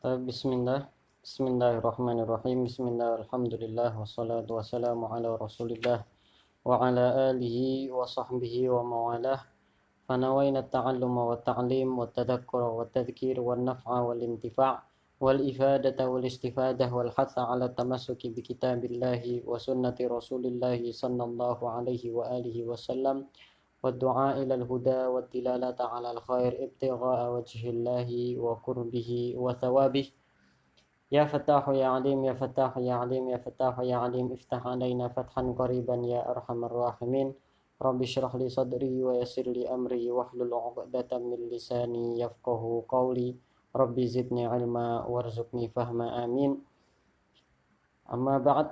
Bismillahirrahmanirrahim. Bismillah, alhamdulillah, wassalatu wassalamu ala rasulillah wa ala alihi wa sahbihi wa mawalah. Fanawayna ta'alluma wa ta'lim wa tadakkura wa tadhkir wa naf'a wal intifa' wal ifadata wal istifadah wal hatha ala tamassuki bi kitabillahi wa sunnati rasulillahi sallallahu alaihi wa alihi wa sallam wa du'a ilal huda wa tilalata ala al khair ibtigha'a wajhillahi wa qurbihi wa thawabih. Ya Fattahu ya Alim, ya Fattahu ya Alim, ya Fattahu ya Alim, iftah alaina fathan qariban ya arhamar rahimin. Rabbi syrah li sadri wa yassir li amri wahlul 'uqdatam min lisani yafqahu qawli. Rabbi zidni ilma warzuqni fahma, amin. Amma ba'd.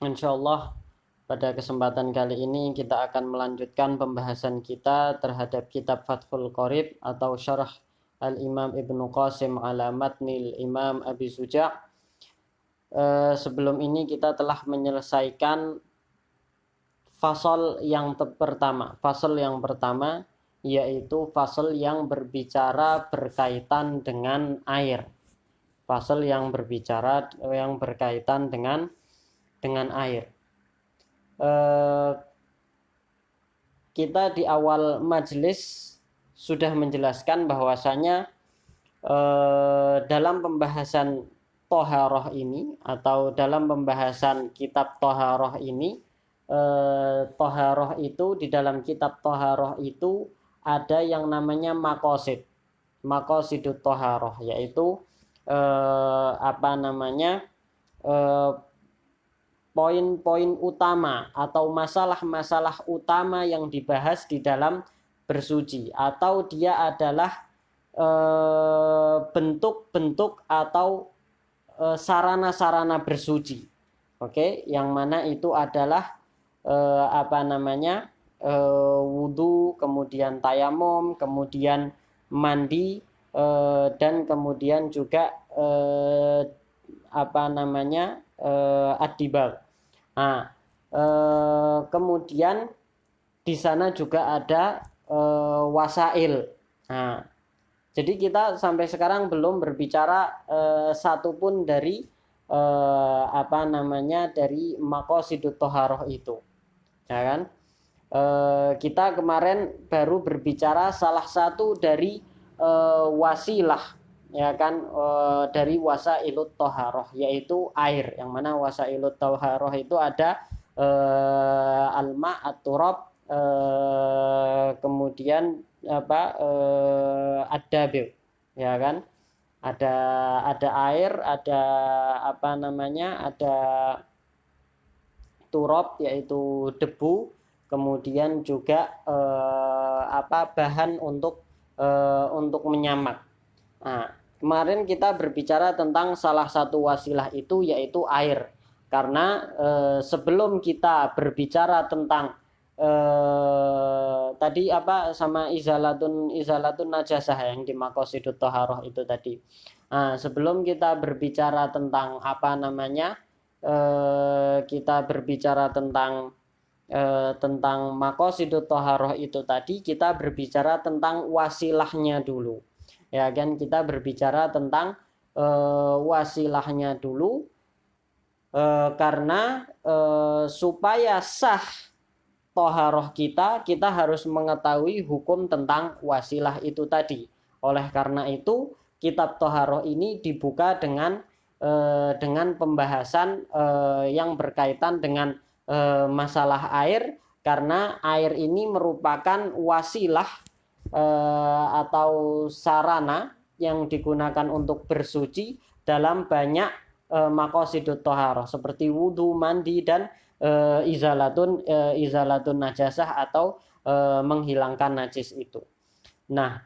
Insyaallah pada kesempatan kali ini kita akan melanjutkan pembahasan kita terhadap kitab Fathul Qorib atau syarah Al-Imam Ibnu Qasim ala matnil Imam Abi Suja'. Sebelum ini kita telah menyelesaikan fasal yang pertama. Fasal yang pertama yaitu fasal yang berbicara berkaitan dengan air. Fasal yang berbicara yang berkaitan dengan air. Kita di awal majelis sudah menjelaskan bahwasanya dalam pembahasan Toharoh ini atau dalam pembahasan kitab Toharoh ini, Toharoh itu di dalam kitab Toharoh itu ada yang namanya makosid, makosidut Toharoh, yaitu poin-poin utama atau masalah-masalah utama yang dibahas di dalam bersuci, atau dia adalah bentuk-bentuk atau sarana-sarana bersuci. Oke, yang mana itu adalah wudu, kemudian tayamum, kemudian mandi, dan kemudian juga ad-dibagh. Nah, kemudian di sana juga ada wasail. Nah, jadi kita sampai sekarang belum berbicara satupun dari dari maqasidut thaharah itu, ya kan? Kita kemarin baru berbicara salah satu dari wasilah, ya kan, dari wasailut thaharah, yaitu air. Yang mana wasailut thaharah itu ada alma, at-turab, kemudian ad-dabil, ya kan, ada air, ada ada turab yaitu debu, kemudian juga bahan untuk menyamak. Nah, kemarin kita berbicara tentang salah satu wasilah itu yaitu air, karena sebelum kita berbicara tentang tadi izalatun najasah yang di maqasidut thaharah itu tadi. Nah, sebelum kita berbicara tentang kita berbicara tentang maqasidut thaharah itu tadi, kita berbicara tentang wasilahnya dulu. Ya kan, kita berbicara tentang wasilahnya dulu, karena supaya sah toharoh kita harus mengetahui hukum tentang wasilah itu tadi. Oleh karena itu, kitab toharoh ini dibuka dengan pembahasan yang berkaitan dengan masalah air, karena air ini merupakan wasilah atau sarana yang digunakan untuk bersuci dalam banyak maqasidut toharoh, seperti wudu, mandi, dan izalatun najasah atau menghilangkan najis itu. Nah,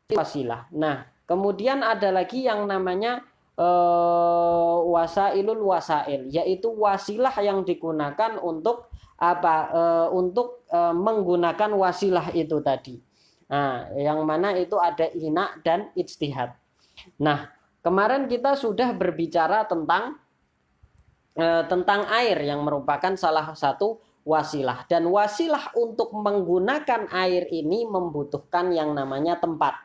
wasilah. Nah, kemudian ada lagi yang namanya wasailul wasail, yaitu wasilah yang digunakan untuk untuk menggunakan wasilah itu tadi. Nah, yang mana itu ada ina dan ijtihad. Nah, kemarin kita sudah berbicara tentang air yang merupakan salah satu wasilah, dan wasilah untuk menggunakan air ini membutuhkan yang namanya tempat.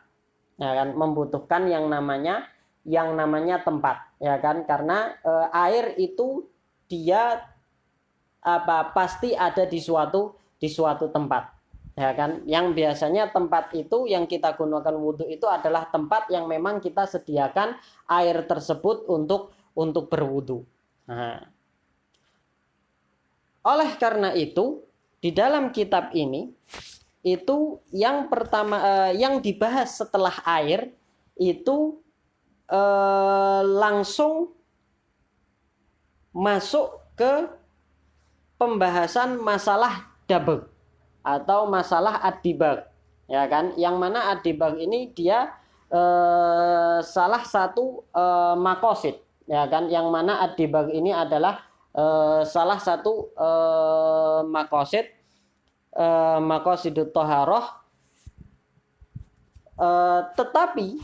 ya kan, membutuhkan yang namanya tempat, ya kan, karena air itu dia pasti ada di suatu tempat, ya kan, yang biasanya tempat itu yang kita gunakan wudhu itu adalah tempat yang memang kita sediakan air tersebut untuk berwudhu. Nah, oleh karena itu di dalam kitab ini itu yang pertama yang dibahas setelah air itu langsung masuk ke pembahasan masalah dabag atau masalah ad-dibag, ya kan, yang mana ad-dibag ini dia salah satu maqasid, ya kan, yang mana ad-dibag ini adalah salah satu maqasidut thaharah, tetapi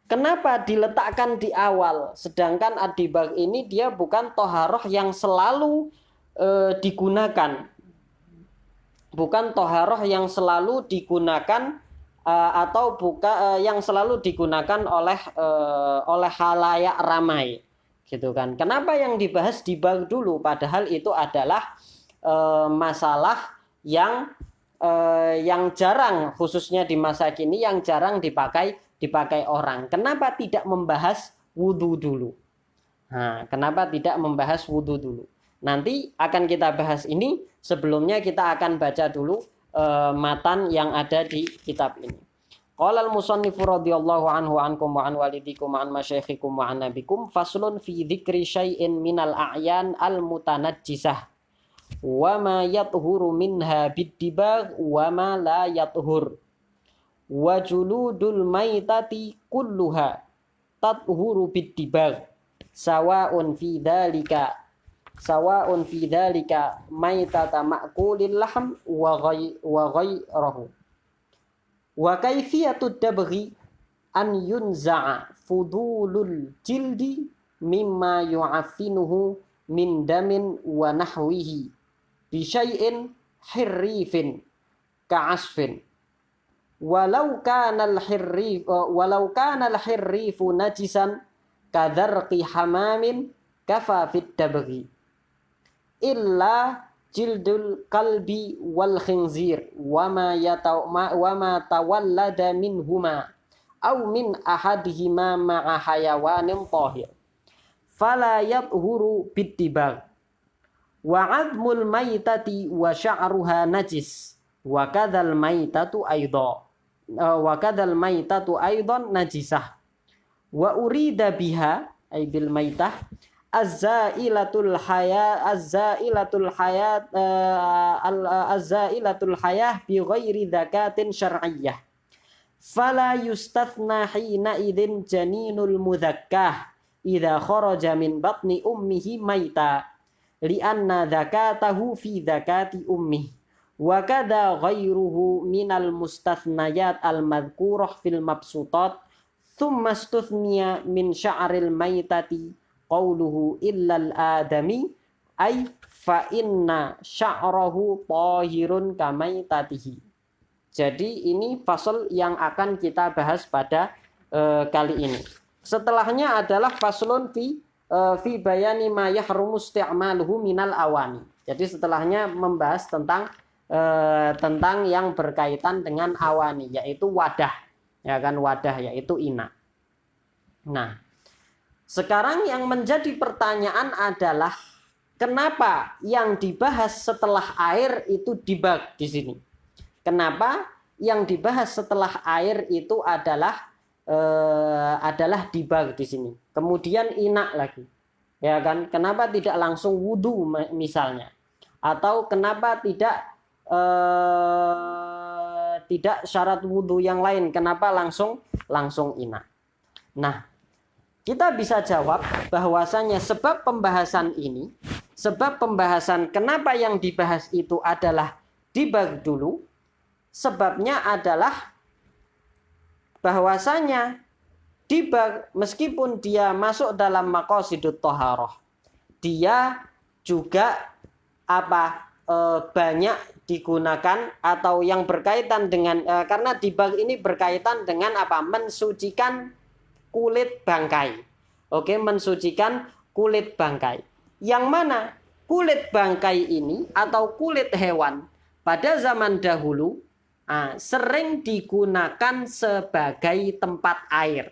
kenapa diletakkan di awal, sedangkan ad-dibag ini dia bukan thaharah yang selalu digunakan, bukan thaharah yang selalu digunakan atau bukan yang selalu digunakan oleh khalayak ramai, gitu kan. Kenapa yang dibahas dibag dulu, padahal itu adalah masalah yang jarang, khususnya di masa kini, yang jarang dipakai orang. Kenapa tidak membahas wudhu dulu? Nah, kenapa tidak membahas wudhu dulu? Nanti akan kita bahas ini. Sebelumnya kita akan baca dulu matan yang ada di kitab ini. Qala al-musannifu radhiyallahu anhu ankum wa an walidikum wa an masyayikhikum wa an nabikum faslun fi dzikri syai'in minal a'yan al-mutanajjisah wa ma yathuru minha bid-dibagh wa ma la yathur wa juludul maitati kulluha tathuru bid-dibagh sawa'un fi dzalika maitata ma'kulil lahm wa ghayruhu wa kaifiyatud dabghi an yunza'a fudulul jildi mimma yu'affinuhu min damin wa nahwihi bi syai'in hirrifin ka'asfin walau kana al-hirrifu najisan kadharqi hamamin kafa fit dabghi illa jildul qalbi wal khinzir wa ma tawallada minhuma aw min ahadihima ma'a hayawanin tahir fala yathuru bid-dibagh wa 'admul maitati wa sya'ruha najis wa kadzal maitatu aidan najisah wa urida biha ay bil maitah az-zailatul hayah bi ghairi zakatin syar'iyyah fala yustathna hina idzin janinul mudzakkah idza kharaja min batni ummihi maita li'anna zakatahu fi zakati ummihi wa kadza ghairuhu minal mustathnayat al-madhkurah fil mabsutat thumma istuthniya min sya'ril maitati qauluhu illal adami ay fa inna sya'rahu tahirun kamaitatihi. Jadi ini fasal yang akan kita bahas pada kali ini. Setelahnya adalah faslun fi bayani ma yahrumu isti'maluhu minal awani. Jadi setelahnya membahas tentang yang berkaitan dengan awani, yaitu wadah, ya kan, wadah yaitu ina. Nah, sekarang yang menjadi pertanyaan adalah kenapa yang dibahas setelah air itu dibag di sini? Kenapa yang dibahas setelah air itu adalah dibag di sini? Kemudian ina lagi, ya kan? Kenapa tidak langsung wudu misalnya? Atau kenapa tidak syarat wudu yang lain? Kenapa langsung ina? Nah, kita bisa jawab bahwasanya sebab pembahasan kenapa yang dibahas itu adalah dibag dulu, sebabnya adalah bahwasanya dibag meskipun dia masuk dalam maqasidut thaharah, dia juga banyak digunakan atau yang berkaitan dengan karena dibag ini berkaitan dengan apa? Mensucikan kulit bangkai. Oke, mensucikan kulit bangkai. Yang mana kulit bangkai ini atau kulit hewan pada zaman dahulu sering digunakan sebagai tempat air.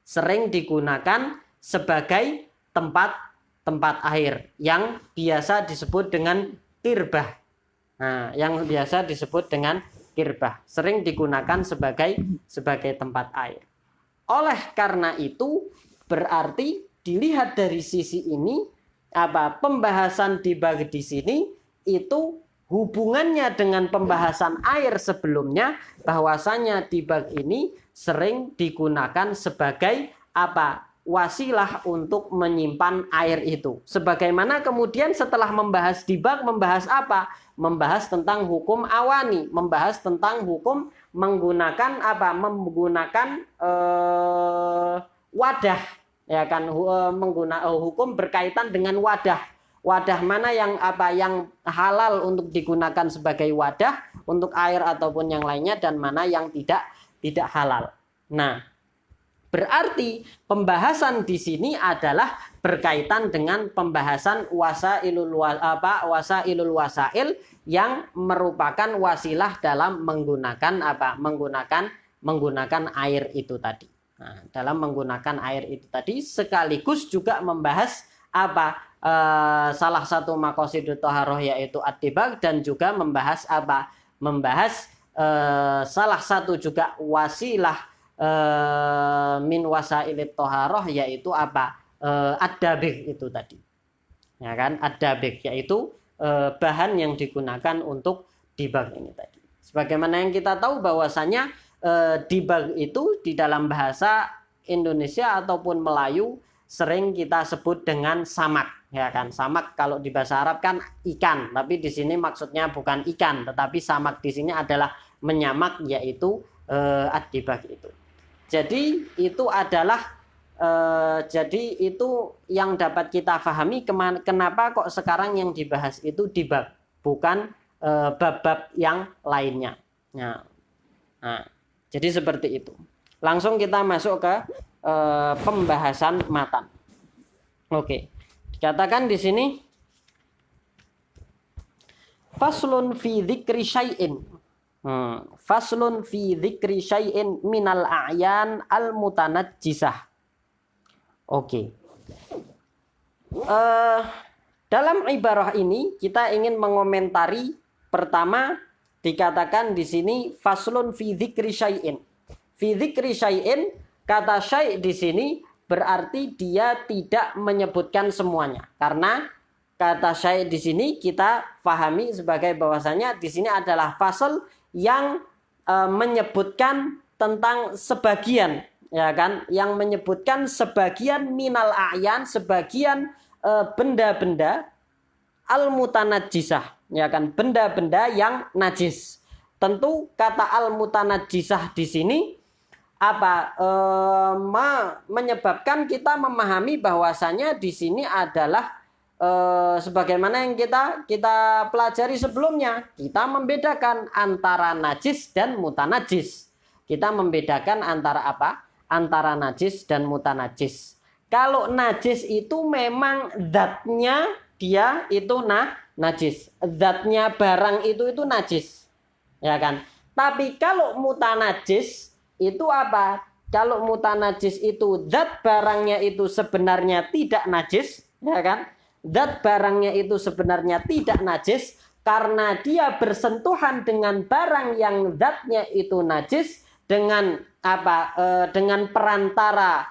Sering digunakan sebagai tempat air yang biasa disebut dengan kirbah. Yang biasa disebut dengan kirbah. Sering digunakan sebagai tempat air. Oleh karena itu berarti dilihat dari sisi ini pembahasan dibag di sini itu hubungannya dengan pembahasan air sebelumnya, bahwasanya dibag ini sering digunakan sebagai wasilah untuk menyimpan air itu. Sebagaimana kemudian setelah membahas dibag, membahas apa? Membahas tentang hukum awani, membahas tentang hukum menggunakan menggunakan wadah, ya kan, menggunakan hukum berkaitan dengan wadah mana yang yang halal untuk digunakan sebagai wadah untuk air ataupun yang lainnya, dan mana yang tidak halal. Nah, berarti pembahasan di sini adalah berkaitan dengan pembahasan wasailul wasail yang merupakan wasilah dalam menggunakan menggunakan air itu tadi. Nah, dalam menggunakan air itu tadi sekaligus juga membahas salah satu maqasidut thaharah yaitu ad-dibag, dan juga membahas salah satu juga wasilah min wasailit thaharah yaitu ad-dabigh itu tadi. Ya kan, ad-dabigh yaitu bahan yang digunakan untuk dibag ini tadi. Sebagaimana yang kita tahu bahwasanya dibag itu di dalam bahasa Indonesia ataupun Melayu sering kita sebut dengan samak, ya kan. Samak kalau di bahasa Arab kan ikan, tapi di sini maksudnya bukan ikan, tetapi samak di sini adalah menyamak, yaitu ad-dibag itu. Jadi itu adalah jadi itu yang dapat kita pahami kenapa kok sekarang yang dibahas itu dibag, bukan bab-bab yang lainnya. Nah, jadi seperti itu. Langsung kita masuk ke pembahasan matan. Oke, dikatakan di sini faslun fi dzikri syai'in. Faslun fi dzikri syai'in minal a'yan al mutanajjisah. Oke. Dalam ibarah ini kita ingin mengomentari pertama, dikatakan di sini faslun fi dzikri syai'in. Fi dzikri syai'in, kata syai' di sini berarti dia tidak menyebutkan semuanya. Karena kata syai' di sini kita pahami sebagai bahwasanya di sini adalah fasal yang menyebutkan tentang sebagian, ya kan, yang menyebutkan sebagian minal a'yan, sebagian benda-benda al mutanajjisah, ya kan, benda-benda yang najis. Tentu kata al mutanajjisah di sini menyebabkan kita memahami bahwasanya di sini adalah sebagaimana yang kita pelajari sebelumnya, kita membedakan antara najis dan mutanajis. Kita membedakan antara antara najis dan mutanajis. Kalau najis itu memang zatnya dia itu najis, zatnya barang itu najis, ya kan. Tapi kalau mutanajis itu kalau mutanajis itu zat barangnya itu sebenarnya tidak najis, ya kan. Zat barangnya itu sebenarnya tidak najis karena dia bersentuhan dengan barang yang zatnya itu najis dengan dengan perantara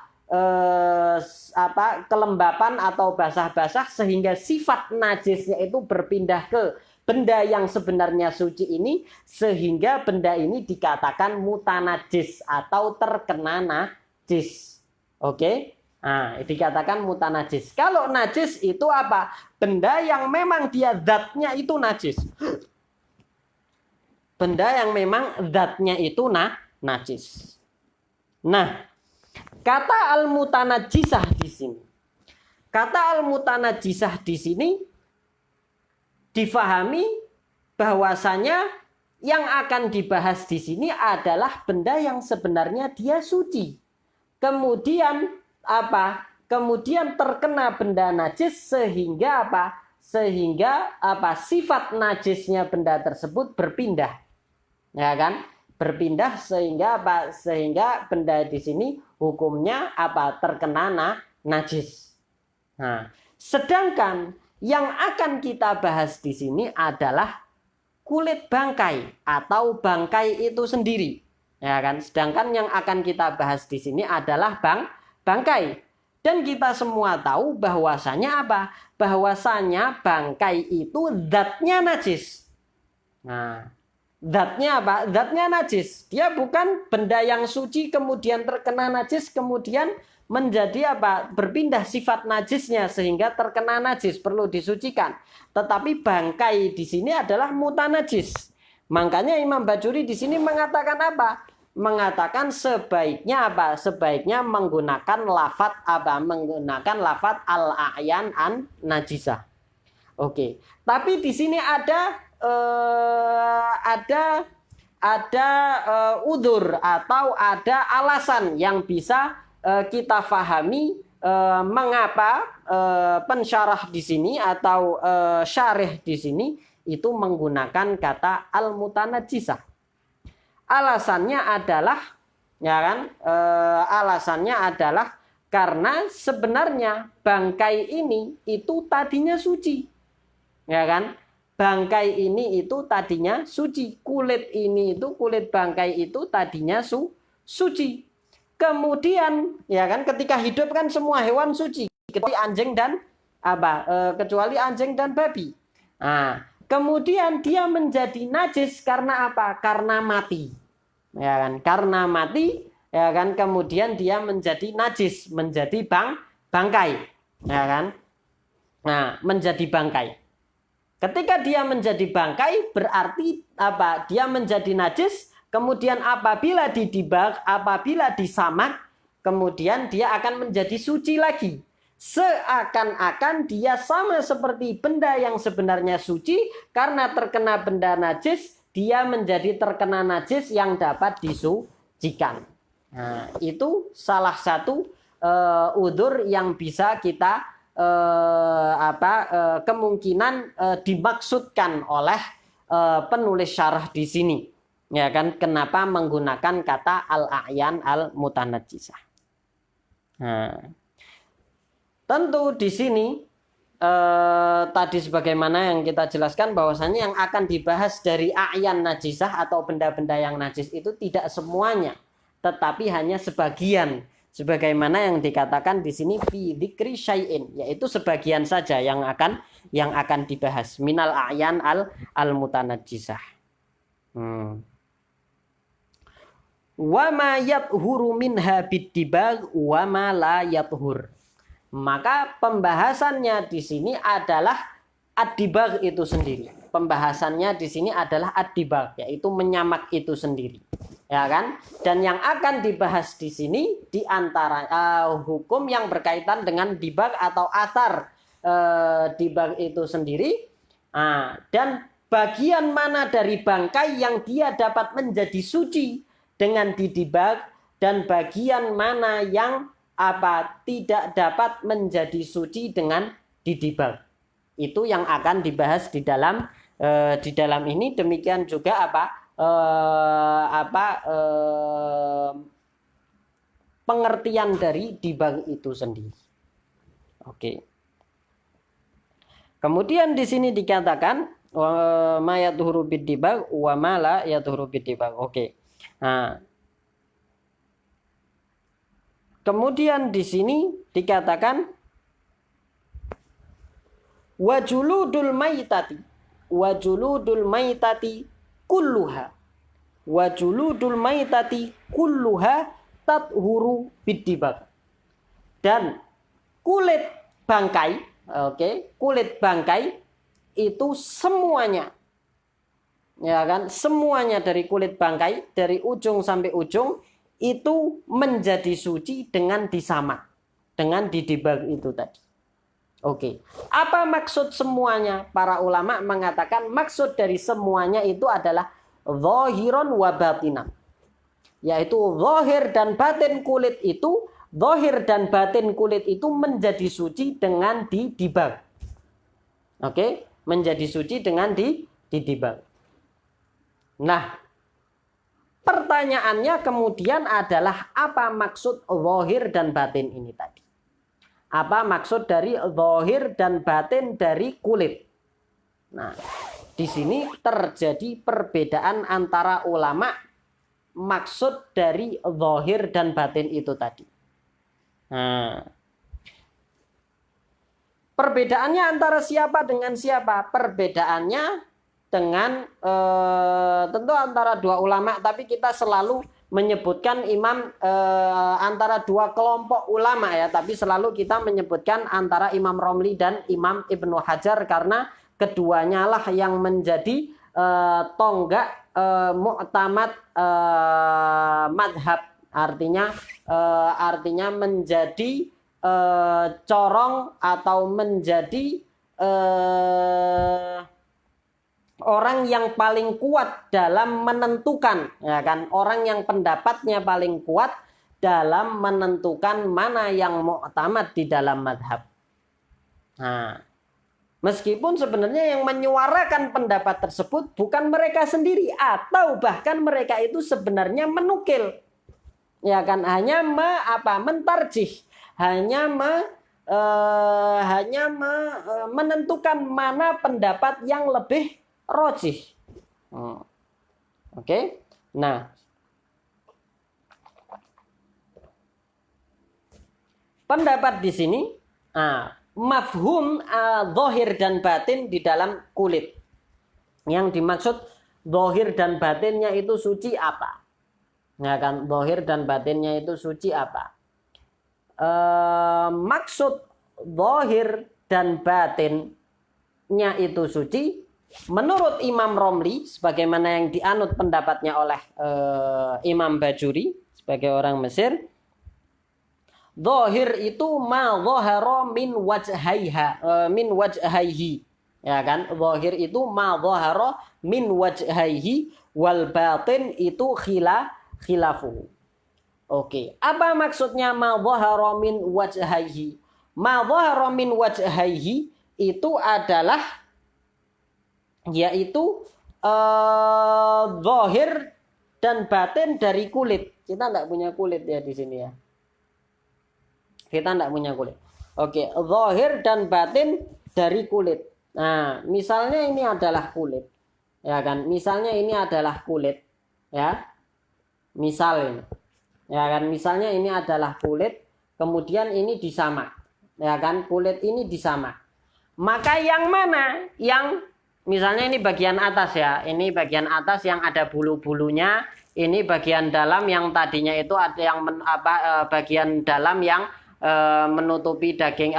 kelembapan atau basah-basah, sehingga sifat najisnya itu berpindah ke benda yang sebenarnya suci ini, sehingga benda ini dikatakan mutanajis atau terkena najis. Oke? Nah, dikatakan mutanajis. Kalau najis itu benda yang memang dia zatnya itu najis. Benda yang memang zatnya itu najis. Nah, kata al-mutanajjisah di sini. Kata al-mutanajjisah di sini difahami bahwasanya yang akan dibahas di sini adalah benda yang sebenarnya dia suci. Kemudian apa? Kemudian terkena benda najis sehingga apa? Sehingga apa? Sifat najisnya benda tersebut berpindah. Ya kan? Berpindah sehingga apa? Sehingga benda di sini hukumnya apa? Terkena najis. Nah, sedangkan yang akan kita bahas di sini adalah kulit bangkai atau bangkai itu sendiri, ya kan? Sedangkan yang akan kita bahas di sini adalah bangkai. Dan kita semua tahu bahwasanya apa? Bahwasanya bangkai itu zatnya najis. Nah, zatnya apa? Zatnya najis. Dia bukan benda yang suci kemudian terkena najis kemudian menjadi apa? Berpindah sifat najisnya sehingga terkena najis, perlu disucikan. Tetapi bangkai di sini adalah mutanajis. Makanya Imam Bajuri di sini mengatakan apa? Mengatakan sebaiknya apa? Sebaiknya menggunakan lafat apa? Menggunakan lafat al-a'yan an najisah. Oke. Tapi di sini ada udzur atau ada alasan yang bisa kita fahami mengapa pensyarah di sini atau syarih di sini itu menggunakan kata al-mutanajjisah. Alasannya adalah ya kan? Alasannya adalah karena sebenarnya bangkai ini itu tadinya suci. Ya kan? Bangkai ini itu tadinya suci. Kulit bangkai itu tadinya suci. Kemudian ya kan ketika hidup kan semua hewan suci kecuali anjing dan kecuali anjing dan babi. Nah, kemudian dia menjadi najis karena apa? Karena mati. Ya kan? Karena mati ya kan kemudian dia menjadi najis, menjadi bangkai. Ya kan? Nah, menjadi bangkai. Ketika dia menjadi bangkai berarti apa? Dia menjadi najis. Kemudian apabila didibak, apabila disamak, kemudian dia akan menjadi suci lagi. Seakan-akan dia sama seperti benda yang sebenarnya suci, karena terkena benda najis, dia menjadi terkena najis yang dapat disucikan. Nah, itu salah satu udzur yang bisa kita kemungkinan dimaksudkan oleh penulis syarah di sini. Ya kan, kenapa menggunakan kata al-a'yan al-mutanajjisah. Nah, tentu di sini tadi sebagaimana yang kita jelaskan bahwasannya yang akan dibahas dari a'yan najisah atau benda-benda yang najis itu tidak semuanya, tetapi hanya sebagian. Sebagaimana yang dikatakan di sini fi dzikri syai'in, yaitu sebagian saja yang akan dibahas minal a'yan al-mutanajjisah. Wa ma yathuru minha bid-dibagh wa ma la yathur. Maka pembahasannya di sini adalah ad-dibagh itu sendiri. Pembahasannya di sini adalah ad-dibagh, yaitu menyamak itu sendiri. Ya kan? Dan yang akan dibahas di sini di antara hukum yang berkaitan dengan dibagh atau athar dibagh itu sendiri. Dan bagian mana dari bangkai yang dia dapat menjadi suci dengan didibagh, dan bagian mana yang tidak dapat menjadi suci dengan didibagh. Itu yang akan dibahas di dalam ini. Demikian juga pengertian dari dibagh itu sendiri. Oke. Kemudian di sini dikatakan ma yadhuru bid-dibagh wa ma la yadhuru bid-dibagh. Oke. Nah, kemudian di sini dikatakan wajuludul maitati kulluha tathuru bid-dibagh. Dan kulit bangkai, kulit bangkai itu semuanya, ya kan, semuanya dari kulit bangkai dari ujung sampai ujung itu menjadi suci dengan disamak, dengan didibagh itu tadi. Oke. Apa maksud semuanya? Para ulama mengatakan maksud dari semuanya itu adalah zahiron wa batinan. Yaitu zahir dan batin kulit itu, zahir dan batin kulit itu menjadi suci dengan didibang. Oke, menjadi suci dengan didibang. Nah, pertanyaannya kemudian adalah apa maksud zahir dan batin ini tadi? Apa maksud dari zahir dan batin dari kulit? Nah, di sini terjadi perbedaan antara ulama maksud dari zahir dan batin itu tadi. Nah, perbedaannya antara siapa dengan siapa? Perbedaannya dengan tentu antara dua ulama, tapi kita selalu menyebutkan imam antara dua kelompok ulama ya, tapi selalu kita menyebutkan antara Imam Romli dan Imam Ibnu Hajar karena keduanya lah yang menjadi tonggak mu'tamad madhab, artinya menjadi corong atau menjadi orang yang paling kuat dalam menentukan, ya kan, orang yang pendapatnya paling kuat dalam menentukan mana yang mu'tamad di dalam madhab. Nah, meskipun sebenarnya yang menyuarakan pendapat tersebut bukan mereka sendiri atau bahkan mereka itu sebenarnya menukil, ya kan, hanya mentarjih, hanya menentukan mana pendapat yang lebih rojih. Oke. Nah, pendapat di sini mafhum zahir dan batin di dalam kulit. Yang dimaksud zahir dan batinnya itu suci apa? Ya kan, zahir dan batinnya itu suci apa? Maksud zahir dan batinnya itu suci menurut Imam Romli, sebagaimana yang dianut pendapatnya oleh Imam Bajuri sebagai orang Mesir, zahir itu ma zahara min wajhaihi, ya kan, zahir itu ma zahara min wajhaihi wal batin itu khilafu. Oke, apa maksudnya ma zahara min wajhaihi? Ma zahara min wajhaihi itu adalah yaitu zahir dan batin dari kulit. Kita tidak punya kulit ya di sini ya. Kita tidak punya kulit. Oke, zahir dan batin dari kulit. Nah, misalnya ini adalah kulit, ya kan? Misalnya ini adalah kulit, ya. Misal ini, ya kan? Misalnya ini adalah kulit, kemudian ini disamak, ya kan? Kulit ini disamak. Maka yang mana yang misalnya ini bagian atas ya, ini bagian atas yang ada bulu-bulunya, ini bagian dalam yang tadinya itu ada yang bagian dalam yang menutupi daging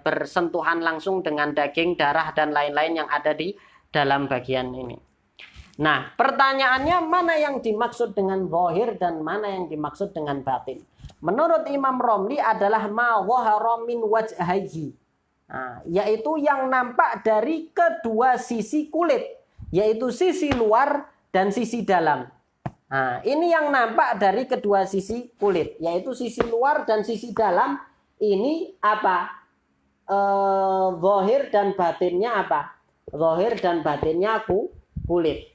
bersentuhan langsung dengan daging, darah dan lain-lain yang ada di dalam bagian ini. Nah, pertanyaannya mana yang dimaksud dengan zahir dan mana yang dimaksud dengan batin? Menurut Imam Romli adalah ma zahara min wajhaihi. Nah, yaitu yang nampak dari kedua sisi kulit, yaitu sisi luar dan sisi dalam. Nah, ini yang nampak dari kedua sisi kulit, yaitu sisi luar dan sisi dalam. Ini apa? Zahir dan batinnya apa? Zahir dan batinnya kulit.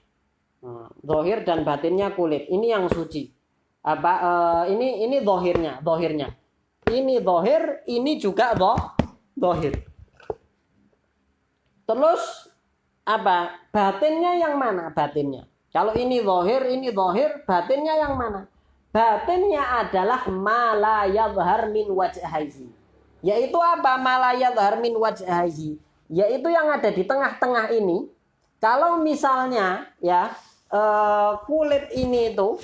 Zahir dan batinnya kulit. Ini yang suci. Ini zahirnya. Ini zahir, ini juga zahir. Terus apa? Batinnya yang mana? Batinnya. Kalau ini zahir, batinnya yang mana? Batinnya adalah ma la yadhhar min wajhaihi. Yaitu apa? Ma la yadhhar min wajhaihi. Yaitu yang ada di tengah-tengah ini. Kalau misalnya ya kulit ini itu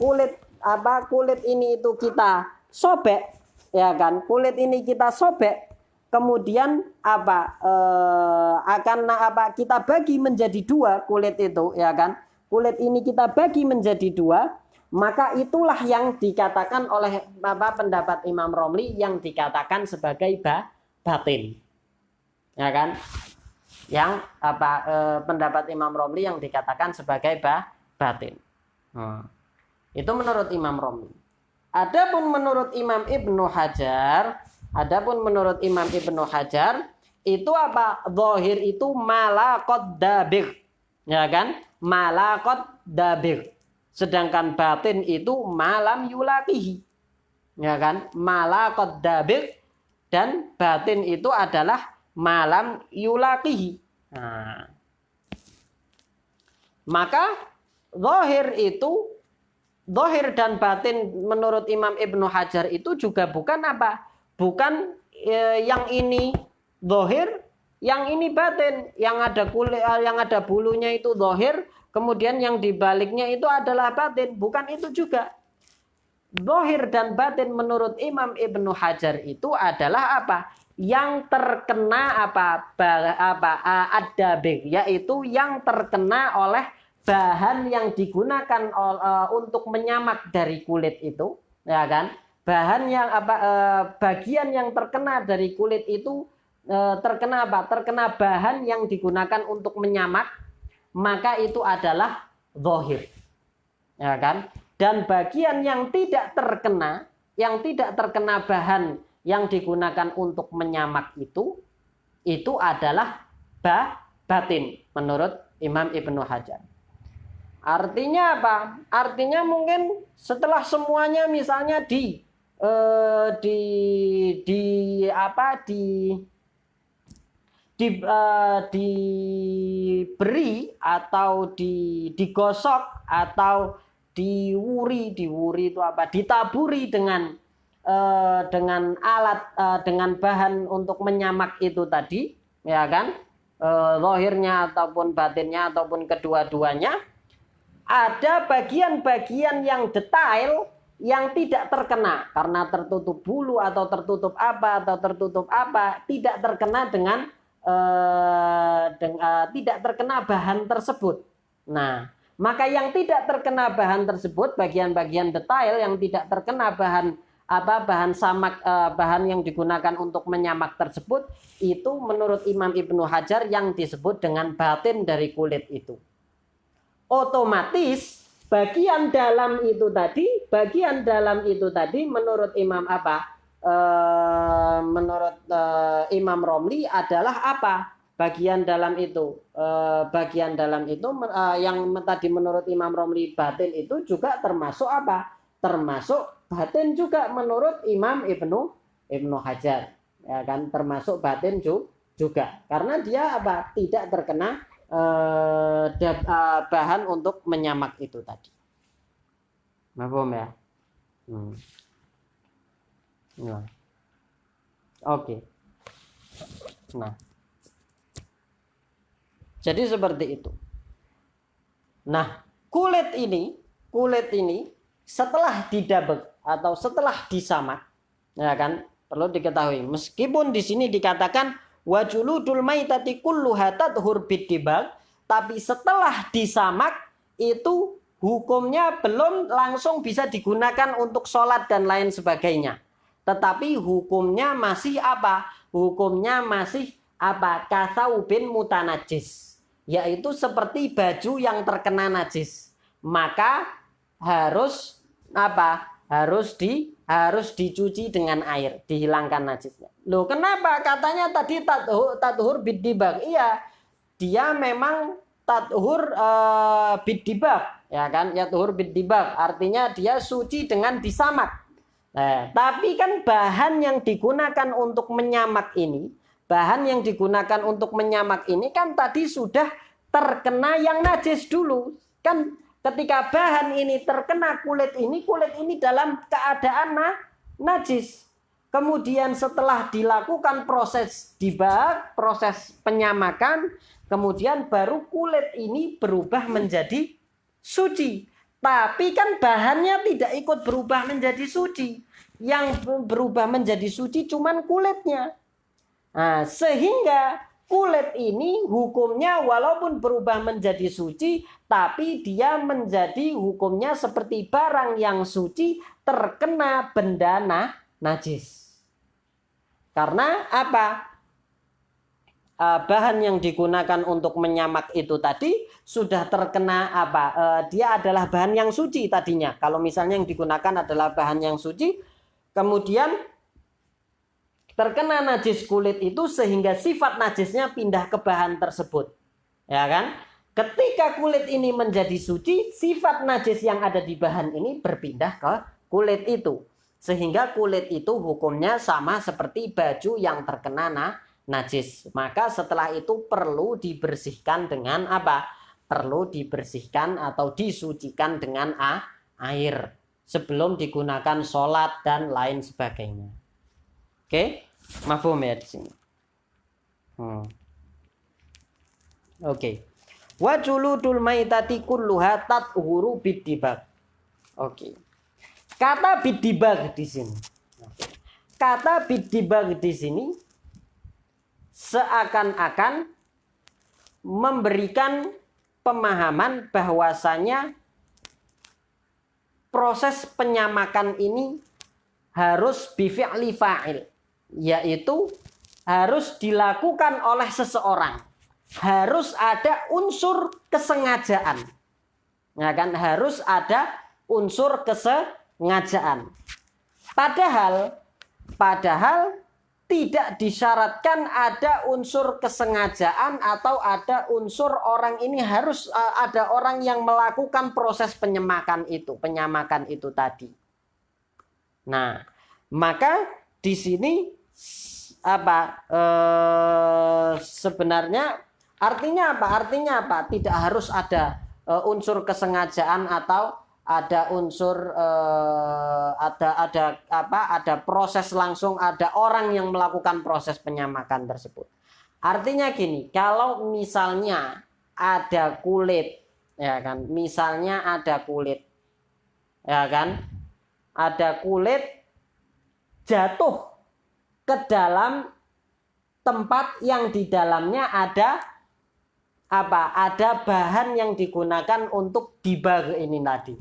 kulit ini itu kita sobek, ya kan? Kulit ini kita sobek, kemudian kita bagi menjadi dua kulit itu, ya kan? Kulit ini kita bagi menjadi dua, maka itulah yang dikatakan oleh pendapat Imam Romli yang dikatakan sebagai batin. Ya kan? Yang pendapat Imam Romli yang dikatakan sebagai batin. Itu menurut Imam Romli. Adapun menurut Imam Ibnu Hajar, itu zahir itu malaqad dabir. Ya kan? Malaqad dabir. Sedangkan batin itu malam yulaqihi. Ya kan? Malaqad dabir dan batin itu adalah malam yulaqihi. Nah. Maka zahir dan batin menurut Imam Ibnu Hajar itu juga bukan bukan yang ini zahir, yang ini batin, yang ada kulit, yang ada bulunya itu zahir, kemudian yang dibaliknya itu adalah batin, bukan itu juga. Zahir dan batin menurut Imam Ibnu Hajar itu adalah yang terkena ad-dabir, yaitu yang terkena oleh bahan yang digunakan untuk menyamak dari kulit itu, ya kan? Bahan yang bagian yang terkena dari kulit itu terkena terkena bahan yang digunakan untuk menyamak, maka itu adalah zahir, ya kan? Dan bagian yang tidak terkena bahan yang digunakan untuk menyamak itu adalah batin menurut Imam Ibnu Hajar. Artinya apa? Artinya mungkin setelah semuanya misalnya diberi atau digosok atau diwuri itu ditaburi dengan alat dengan bahan untuk menyamak itu tadi, ya kan? Zahirnya ataupun batinnya ataupun kedua-duanya, ada bagian-bagian yang detail yang tidak terkena karena tertutup bulu atau tertutup tidak terkena tidak terkena bahan tersebut. Nah, maka yang tidak terkena bahan tersebut, bagian-bagian detail yang tidak terkena bahan samak, bahan yang digunakan untuk menyamak tersebut, itu menurut Imam Ibnu Hajar yang disebut dengan batin dari kulit itu. Otomatis bagian dalam itu tadi menurut Imam menurut Imam Romli adalah bagian dalam itu yang tadi menurut Imam Romli batin itu juga termasuk termasuk batin juga menurut Imam Ibnu Hajar, ya kan, termasuk batin juga karena dia tidak terkena bahan untuk menyamak itu tadi. Paham ya? Nah. Oke. Nah. Jadi seperti itu. Nah, kulit ini setelah didabek atau setelah disamak, ya kan, perlu diketahui meskipun di sini dikatakan wajuludul maitati kulluha tadhur bidibag, tapi setelah disamak itu hukumnya belum langsung bisa digunakan untuk sholat dan lain sebagainya, tetapi hukumnya masih hukumnya masih kasaubin mutanajis, yaitu seperti baju yang terkena najis, maka harus harus dicuci dengan air, dihilangkan najisnya. Loh, kenapa katanya tadi tadhur bidibag? Iya, dia memang tadhur bidibag, ya kan? Ya tadhur bidibag artinya dia suci dengan disamak. Nah, tapi kan bahan yang digunakan untuk menyamak ini kan tadi sudah terkena yang najis dulu. Kan ketika bahan ini terkena kulit ini dalam keadaan najis. Kemudian setelah dilakukan proses dibag, proses penyamakan, kemudian baru kulit ini berubah menjadi suci. Tapi kan bahannya tidak ikut berubah menjadi suci. Yang berubah menjadi suci cuman kulitnya. Nah, sehingga kulit ini hukumnya walaupun berubah menjadi suci, tapi dia menjadi hukumnya seperti barang yang suci terkena benda najis. Karena apa? Bahan yang digunakan untuk menyamak itu tadi sudah terkena apa? Dia adalah bahan yang suci tadinya. Kalau misalnya yang digunakan adalah bahan yang suci, kemudian terkena najis kulit itu sehingga sifat najisnya pindah ke bahan tersebut. Ya kan? Ketika kulit ini menjadi suci, sifat najis yang ada di bahan ini berpindah ke kulit itu. Sehingga kulit itu hukumnya sama seperti baju yang terkena najis. Maka setelah itu perlu dibersihkan dengan apa? Perlu dibersihkan atau disucikan dengan air sebelum digunakan sholat dan lain sebagainya. Oke, mafhum ya di sini. Oke. Wa juludul maitati kulluha tathuru bidibag. Oke. Kata bidibag di sini. Kata bidibag di sini seakan-akan memberikan pemahaman bahwasanya proses penyamakan ini harus bifi'li fa'il, yaitu harus dilakukan oleh seseorang. Harus ada unsur kesengajaan. Ya kan? Harus ada unsur kesengajaan. Padahal tidak disyaratkan ada unsur kesengajaan atau ada unsur orang ini harus ada orang yang melakukan proses penyamakan itu tadi. Nah, maka di sini apa sebenarnya artinya apa? Artinya apa? Tidak harus ada unsur kesengajaan atau ada unsur ada proses langsung, ada orang yang melakukan proses penyamakan tersebut. Artinya gini, kalau misalnya ada kulit, ya kan? Misalnya ada kulit, ya kan? Ada kulit jatuh ke dalam tempat yang di dalamnya ada apa? Ada bahan yang digunakan untuk dibag ini tadi.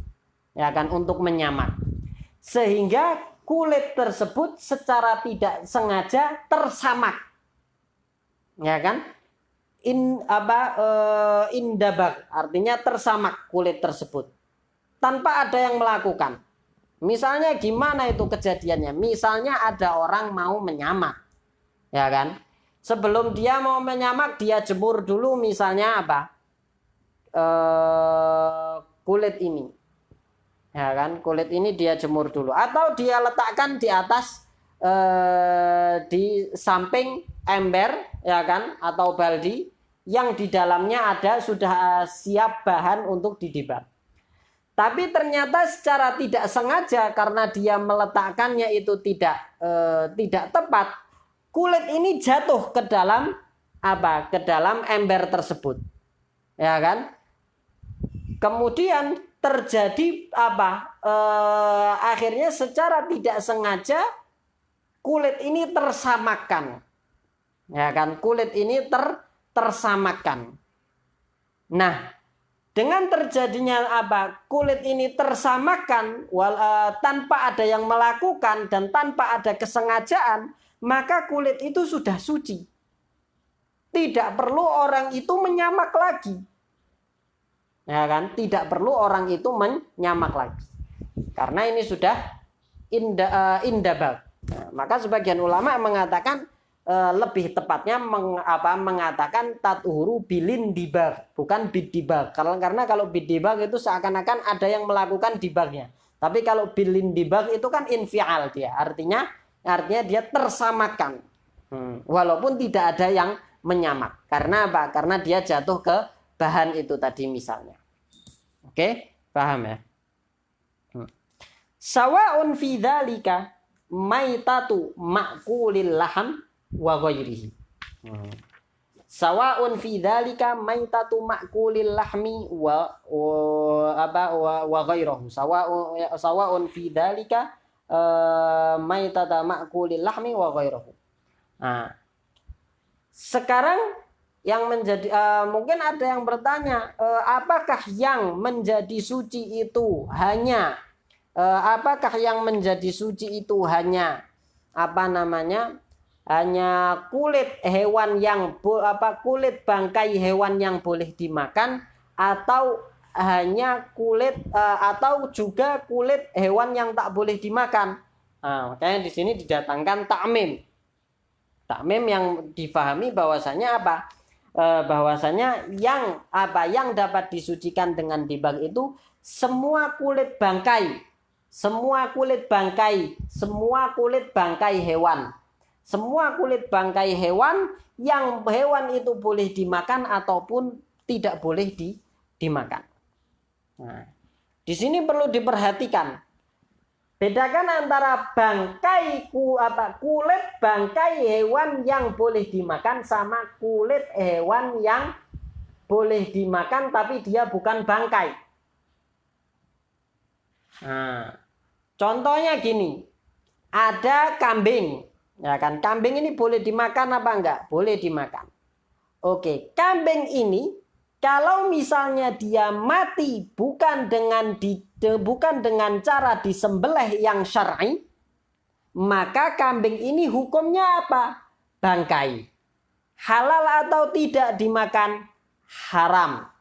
Ya kan, untuk menyamak. Sehingga kulit tersebut secara tidak sengaja tersamak. Ya kan? Indabag artinya tersamak kulit tersebut tanpa ada yang melakukan. Misalnya gimana itu kejadiannya? Misalnya ada orang mau menyamak. Ya kan? Sebelum dia mau menyamak, dia jemur dulu misalnya apa? Kulit ini. Ya kan, kulit ini dia jemur dulu atau dia letakkan di atas di samping ember, ya kan, atau baldi yang di dalamnya ada sudah siap bahan untuk didibag. Tapi ternyata secara tidak sengaja karena dia meletakkannya itu tidak tepat, kulit ini jatuh ke dalam apa? Ke dalam ember tersebut. Ya kan? Kemudian terjadi apa? Akhirnya secara tidak sengaja kulit ini tersamakan. Ya kan? Kulit ini tersamakan. Nah, dengan terjadinya apa? Kulit ini tersamakan tanpa ada yang melakukan dan tanpa ada kesengajaan, maka kulit itu sudah suci. Tidak perlu orang itu menyamak lagi. Ya kan? Tidak perlu orang itu menyamak lagi. Karena ini sudah indabag. Nah, maka sebagian ulama mengatakan lebih tepatnya mengatakan tathuru bilin dibag, bukan bidibag. Karena kalau bidibag itu seakan-akan ada yang melakukan dibagnya. Tapi kalau bilin dibag itu kan infial dia. Artinya dia tersamakan. Walaupun tidak ada yang menyamak. Karena apa? Karena dia jatuh ke bahan itu tadi misalnya. Oke, paham ya? Sawa'un fi dzalika maitatu ma'kulil laham wa ghairihi. Sawa'un fi dzalika maitatu ma'kulil lahmi wa ghairihi. Sawa'un fi dzalika maitata ma'kulil lahmi wa ghairihi. Nah, sekarang yang menjadi mungkin ada yang bertanya, apakah yang menjadi suci itu hanya apa namanya? Hanya kulit hewan yang kulit bangkai hewan yang boleh dimakan, atau hanya kulit atau juga kulit hewan yang tak boleh dimakan. Nah, makanya di sini didatangkan takmim. Takmim yang difahami bahwasanya apa? Bahwasanya yang dapat disucikan dengan dibak itu semua kulit bangkai hewan. Semua kulit bangkai hewan yang hewan itu boleh dimakan ataupun tidak boleh dimakan. Nah, di sini perlu diperhatikan. Bedakan antara kulit bangkai hewan yang boleh dimakan sama kulit hewan yang boleh dimakan tapi dia bukan bangkai. Nah, contohnya gini. Ada kambing. Ya kan, kambing ini boleh dimakan apa enggak? Boleh dimakan. Oke, kambing ini kalau misalnya dia mati bukan dengan cara disembelih yang syar'i, maka kambing ini hukumnya apa? Bangkai. Halal atau tidak dimakan? Haram.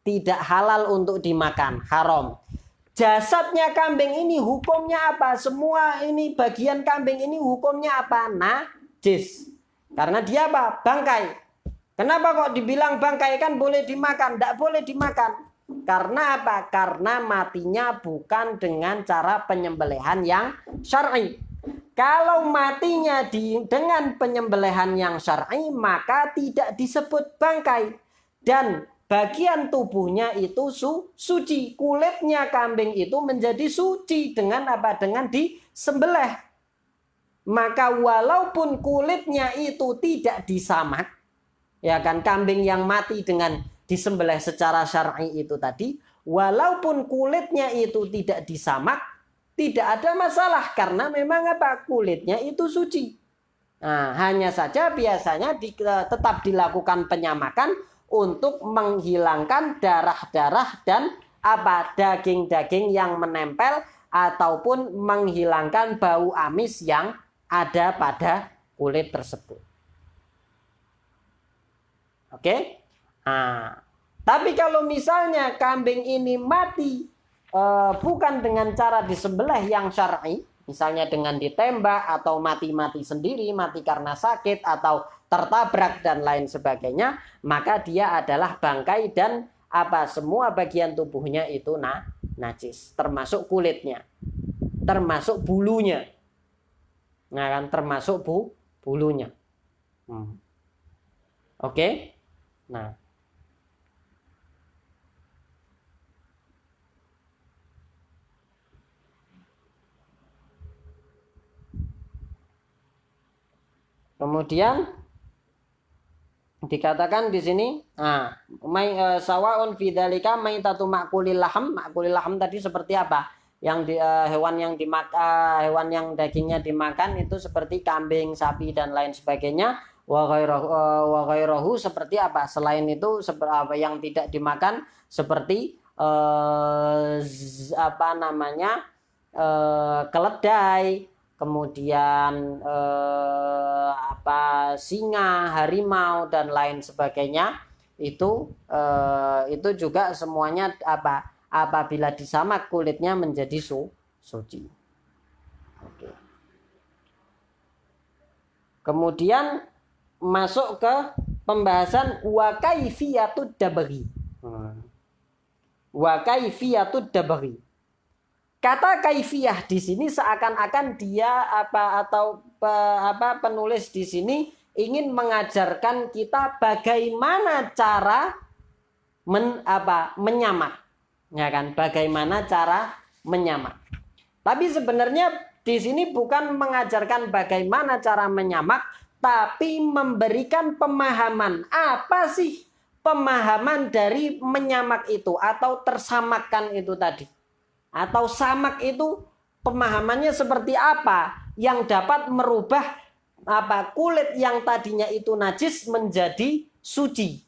Tidak halal untuk dimakan, haram. Jasadnya kambing ini hukumnya apa? Semua ini bagian kambing ini hukumnya apa? Najis. Karena dia apa? Bangkai. Kenapa kok dibilang bangkai? Kan boleh dimakan. Tidak boleh dimakan. Karena apa? Karena matinya bukan dengan cara penyembelihan yang syar'i. Kalau matinya dengan penyembelihan yang syar'i, maka tidak disebut bangkai. Dan bagian tubuhnya itu suci. Kulitnya kambing itu menjadi suci dengan apa? Dengan disembelih. Maka walaupun kulitnya itu tidak disamak, ya kan, kambing yang mati dengan disembelih secara syar'i itu tadi, walaupun kulitnya itu tidak disamak, tidak ada masalah karena memang apa? Kulitnya itu suci. Nah, hanya saja biasanya tetap dilakukan penyamakan untuk menghilangkan darah-darah dan daging-daging yang menempel ataupun menghilangkan bau amis yang ada pada kulit tersebut. Oke? Nah, tapi kalau misalnya kambing ini mati bukan dengan cara disembelih yang syar'i, misalnya dengan ditembak atau mati sendiri, mati karena sakit atau tertabrak dan lain sebagainya, maka dia adalah bangkai dan semua bagian tubuhnya itu najis, termasuk kulitnya, termasuk bulunya. Nah, kan termasuk bulunya. Oke? Nah, kemudian dikatakan di sini, sawaun fi dzalika maitatu ma'kulil laham. Ma'kulil laham tadi seperti apa? Yang hewan yang dimakan, hewan yang dagingnya dimakan itu seperti kambing, sapi dan lain sebagainya. Wa ghairahu seperti apa? Selain itu yang tidak dimakan seperti keledai, kemudian singa, harimau dan lain sebagainya, itu juga semuanya apabila disamak kulitnya menjadi suci. Oke. Kemudian masuk ke pembahasan wa kaifiyatud dabghi. Wa kaifiyatud dabghi. Kata kaifiyah di sini seakan-akan dia penulis di sini ingin mengajarkan kita bagaimana cara menyamak, ya kan? Bagaimana cara menyamak. Tapi sebenarnya di sini bukan mengajarkan bagaimana cara menyamak, tapi memberikan pemahaman. Apa sih pemahaman dari menyamak itu atau tersamakkan itu tadi? Atau samak itu pemahamannya seperti apa yang dapat merubah kulit yang tadinya itu najis menjadi suci.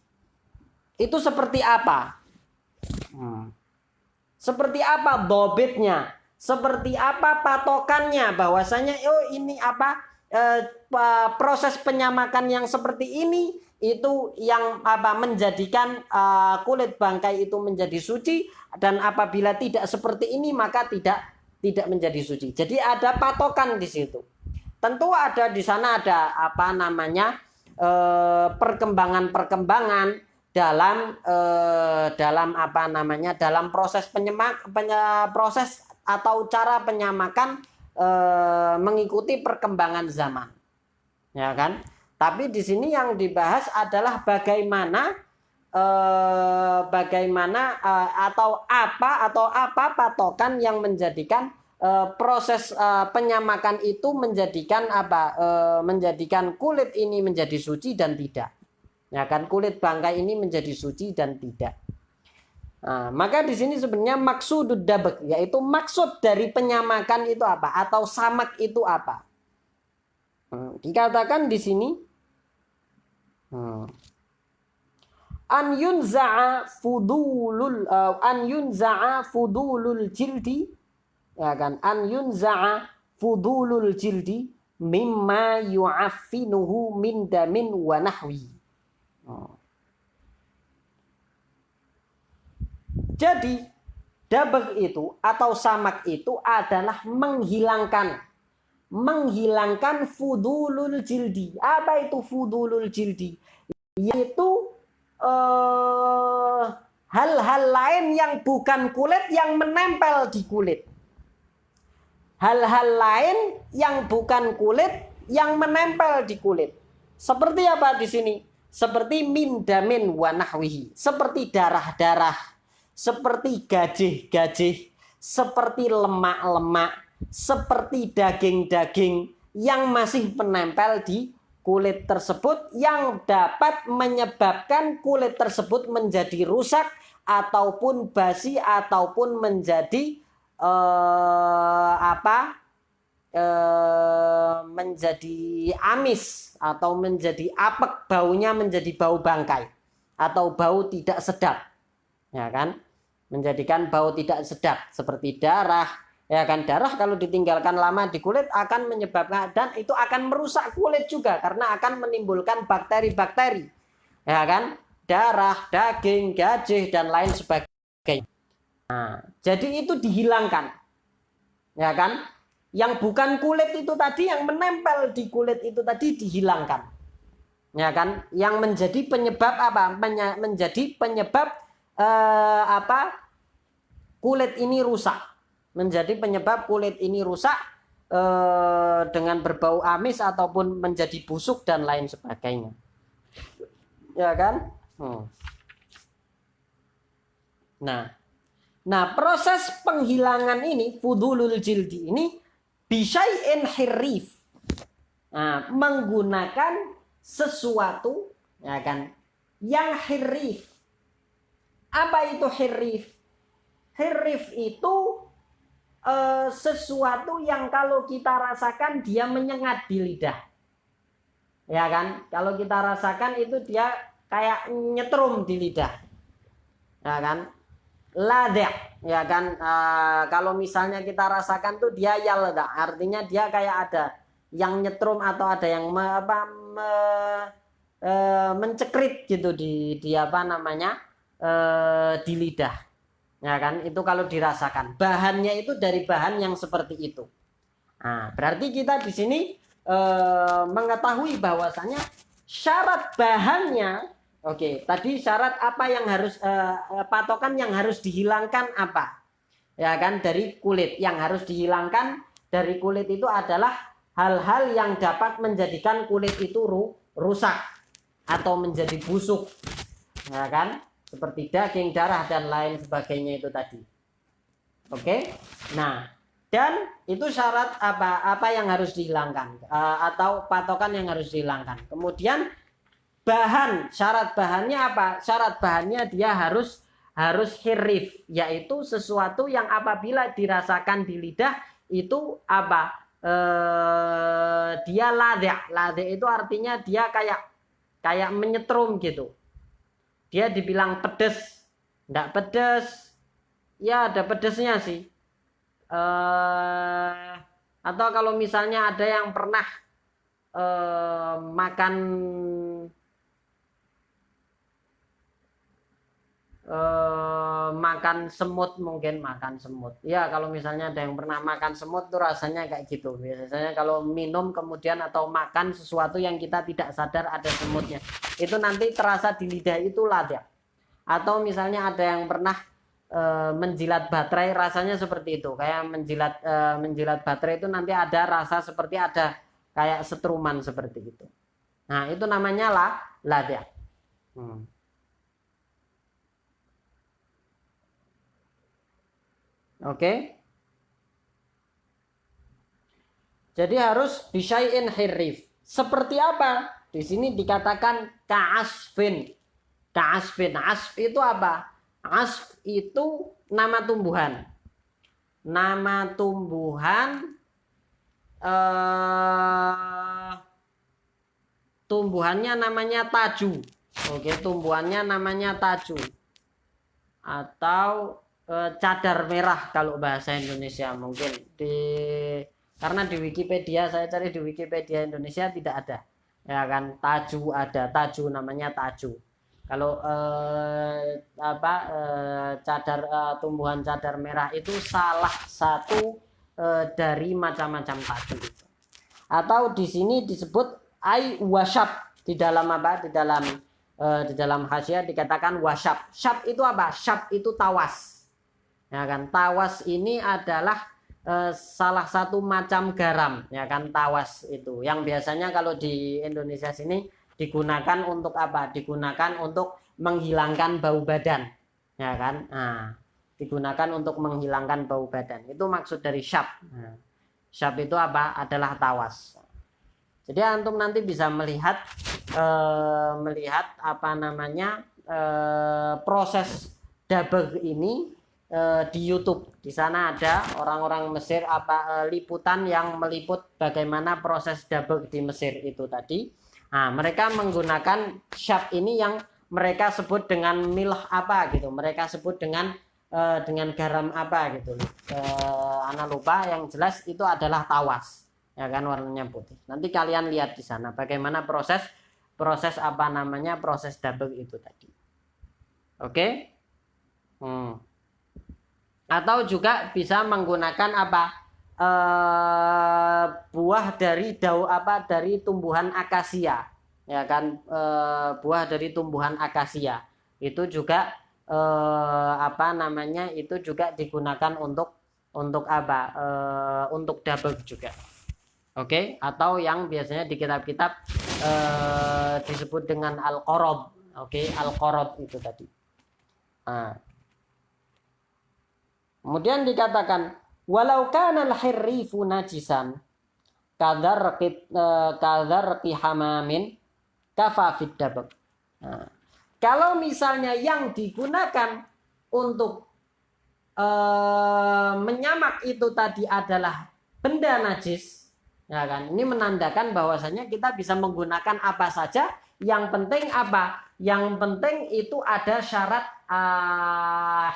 Itu seperti apa? Seperti apa dobitnya? Seperti apa patokannya bahwasanya ini proses penyamakan yang seperti ini itu yang menjadikan kulit bangkai itu menjadi suci, dan apabila tidak seperti ini maka tidak menjadi suci. Jadi ada patokan di situ. Tentu ada di sana ada perkembangan-perkembangan dalam proses proses atau cara penyamakan mengikuti perkembangan zaman, ya kan? Tapi di sini yang dibahas adalah bagaimana atau apa patokan yang menjadikan proses penyamakan itu menjadikan kulit ini menjadi suci dan tidak, ya kan? Kulit bangkai ini menjadi suci dan tidak. Nah, maka di sini sebenarnya maksudud dabak, yaitu maksud dari penyamakan itu apa atau samak itu apa? Dikatakan di sini an yunza'a fudulul jildi, ya kan? An yunza'a fudulul jildi mimma yu'affinuhu min damin wa nahwi. Jadi dabag itu atau samak itu adalah menghilangkan fudulul jildi. Apa itu fudulul jildi? Yaitu hal-hal lain yang bukan kulit yang menempel di kulit. Hal-hal lain yang bukan kulit yang menempel di kulit. Seperti apa di sini? Seperti min damin wa nahwihi, seperti darah-darah, seperti gajih-gajih, seperti lemak-lemak, seperti daging-daging yang masih menempel di kulit tersebut, yang dapat menyebabkan kulit tersebut menjadi rusak ataupun basi ataupun menjadi menjadi amis atau menjadi apek, baunya menjadi bau bangkai atau bau tidak sedap, ya kan? Menjadikan bau tidak sedap seperti darah, ya kan? Darah kalau ditinggalkan lama di kulit akan menyebabkan, dan itu akan merusak kulit juga karena akan menimbulkan bakteri-bakteri, ya kan? Darah, daging, gajih dan lain sebagainya. Nah, jadi itu dihilangkan, ya kan? Yang bukan kulit itu tadi, yang menempel di kulit itu tadi dihilangkan, ya kan? Yang menjadi penyebab menjadi penyebab kulit ini rusak, menjadi penyebab kulit ini rusak dengan berbau amis ataupun menjadi busuk dan lain sebagainya, ya kan? Nah, proses penghilangan ini fudulul jildi ini bisyai'in hirrif. Nah, menggunakan sesuatu, ya kan, yang hirrif. Apa itu hirrif? Hirrif itu sesuatu yang kalau kita rasakan dia menyengat di lidah, ya kan? Kalau kita rasakan itu dia kayak nyetrum di lidah, ya kan? Ladek, ya kan? Kalau misalnya kita rasakan tuh dia yalda, artinya dia kayak ada yang nyetrum atau ada yang mencekrit gitu di di lidah, ya kan? Itu kalau dirasakan, bahannya itu dari bahan yang seperti itu. Nah, berarti kita di sini mengetahui bahwasanya syarat bahannya. Oke, tadi syarat apa yang harus patokan yang harus dihilangkan apa? Ya kan, dari kulit yang harus dihilangkan dari kulit itu adalah hal-hal yang dapat menjadikan kulit itu rusak atau menjadi busuk, ya kan? Seperti daging, darah dan lain sebagainya itu tadi. Oke. Nah, dan itu syarat apa yang harus dihilangkan atau patokan yang harus dihilangkan. Kemudian bahan, syarat bahannya apa? Syarat bahannya dia harus hirrif, yaitu sesuatu yang apabila dirasakan di lidah itu dia ladhi itu artinya dia kayak menyetrum gitu. Dia dibilang pedes, enggak pedes, ya ada pedesnya sih. Atau kalau misalnya ada yang pernah makan makan semut, mungkin makan semut. Ya kalau misalnya ada yang pernah makan semut tuh rasanya kayak gitu. Biasanya kalau minum kemudian atau makan sesuatu yang kita tidak sadar ada semutnya, itu nanti terasa di lidah itu ladha. Atau misalnya ada yang pernah menjilat baterai, rasanya seperti itu. Kayak menjilat baterai itu nanti ada rasa seperti ada kayak setruman seperti itu. Nah itu namanya ladha. Oke. Jadi harus bisyai'in hirrif. Seperti apa? Di sini dikatakan ka'asfin. Ka'asfin. Asf itu apa? Asf itu nama tumbuhan. Nama tumbuhan tumbuhannya namanya taju. Oke, tumbuhannya namanya taju. Atau cadar merah kalau bahasa Indonesia mungkin karena di Wikipedia, saya cari di Wikipedia Indonesia tidak ada, ya kan. Taju ada, taju namanya taju. Kalau tumbuhan cadar merah itu salah satu dari macam-macam taju itu. Atau di sini disebut wasyab, di dalam apa? Di dalam hasyiah dikatakan wasyab. Syab itu apa? Syab itu tawas. Ya kan, tawas ini adalah salah satu macam garam, ya kan, tawas itu. Yang biasanya kalau di Indonesia sini digunakan untuk apa? Digunakan untuk menghilangkan bau badan, ya kan? Nah, digunakan untuk menghilangkan bau badan. Itu maksud dari syab. Nah, syab itu apa? Adalah tawas. Jadi antum nanti bisa melihat apa namanya proses dabag ini di YouTube. Di sana ada orang-orang Mesir liputan yang meliput bagaimana proses dabag di Mesir itu tadi. Nah, mereka menggunakan syab ini yang mereka sebut dengan milah apa gitu. Mereka sebut dengan garam apa gitu. Ana lupa, yang jelas itu adalah tawas. Ya kan, warnanya putih. Nanti kalian lihat di sana bagaimana proses apa namanya proses dabag itu tadi. Oke? Atau juga bisa menggunakan apa? Buah dari dari tumbuhan akasia, ya kan, buah dari tumbuhan akasia itu juga apa namanya itu juga digunakan untuk apa? Untuk dabag juga. Oke, atau yang biasanya di kitab-kitab disebut dengan al-qorob. Oke, al-qorob itu tadi. Nah. Kemudian dikatakan walau kana al-hirrifu najisan kadarqi hamamin kafa fid dabag. Nah, kalau misalnya yang digunakan untuk menyamak itu tadi adalah benda najis, ya kan, ini menandakan bahwasanya kita bisa menggunakan apa saja. Yang penting apa? Yang penting itu ada syarat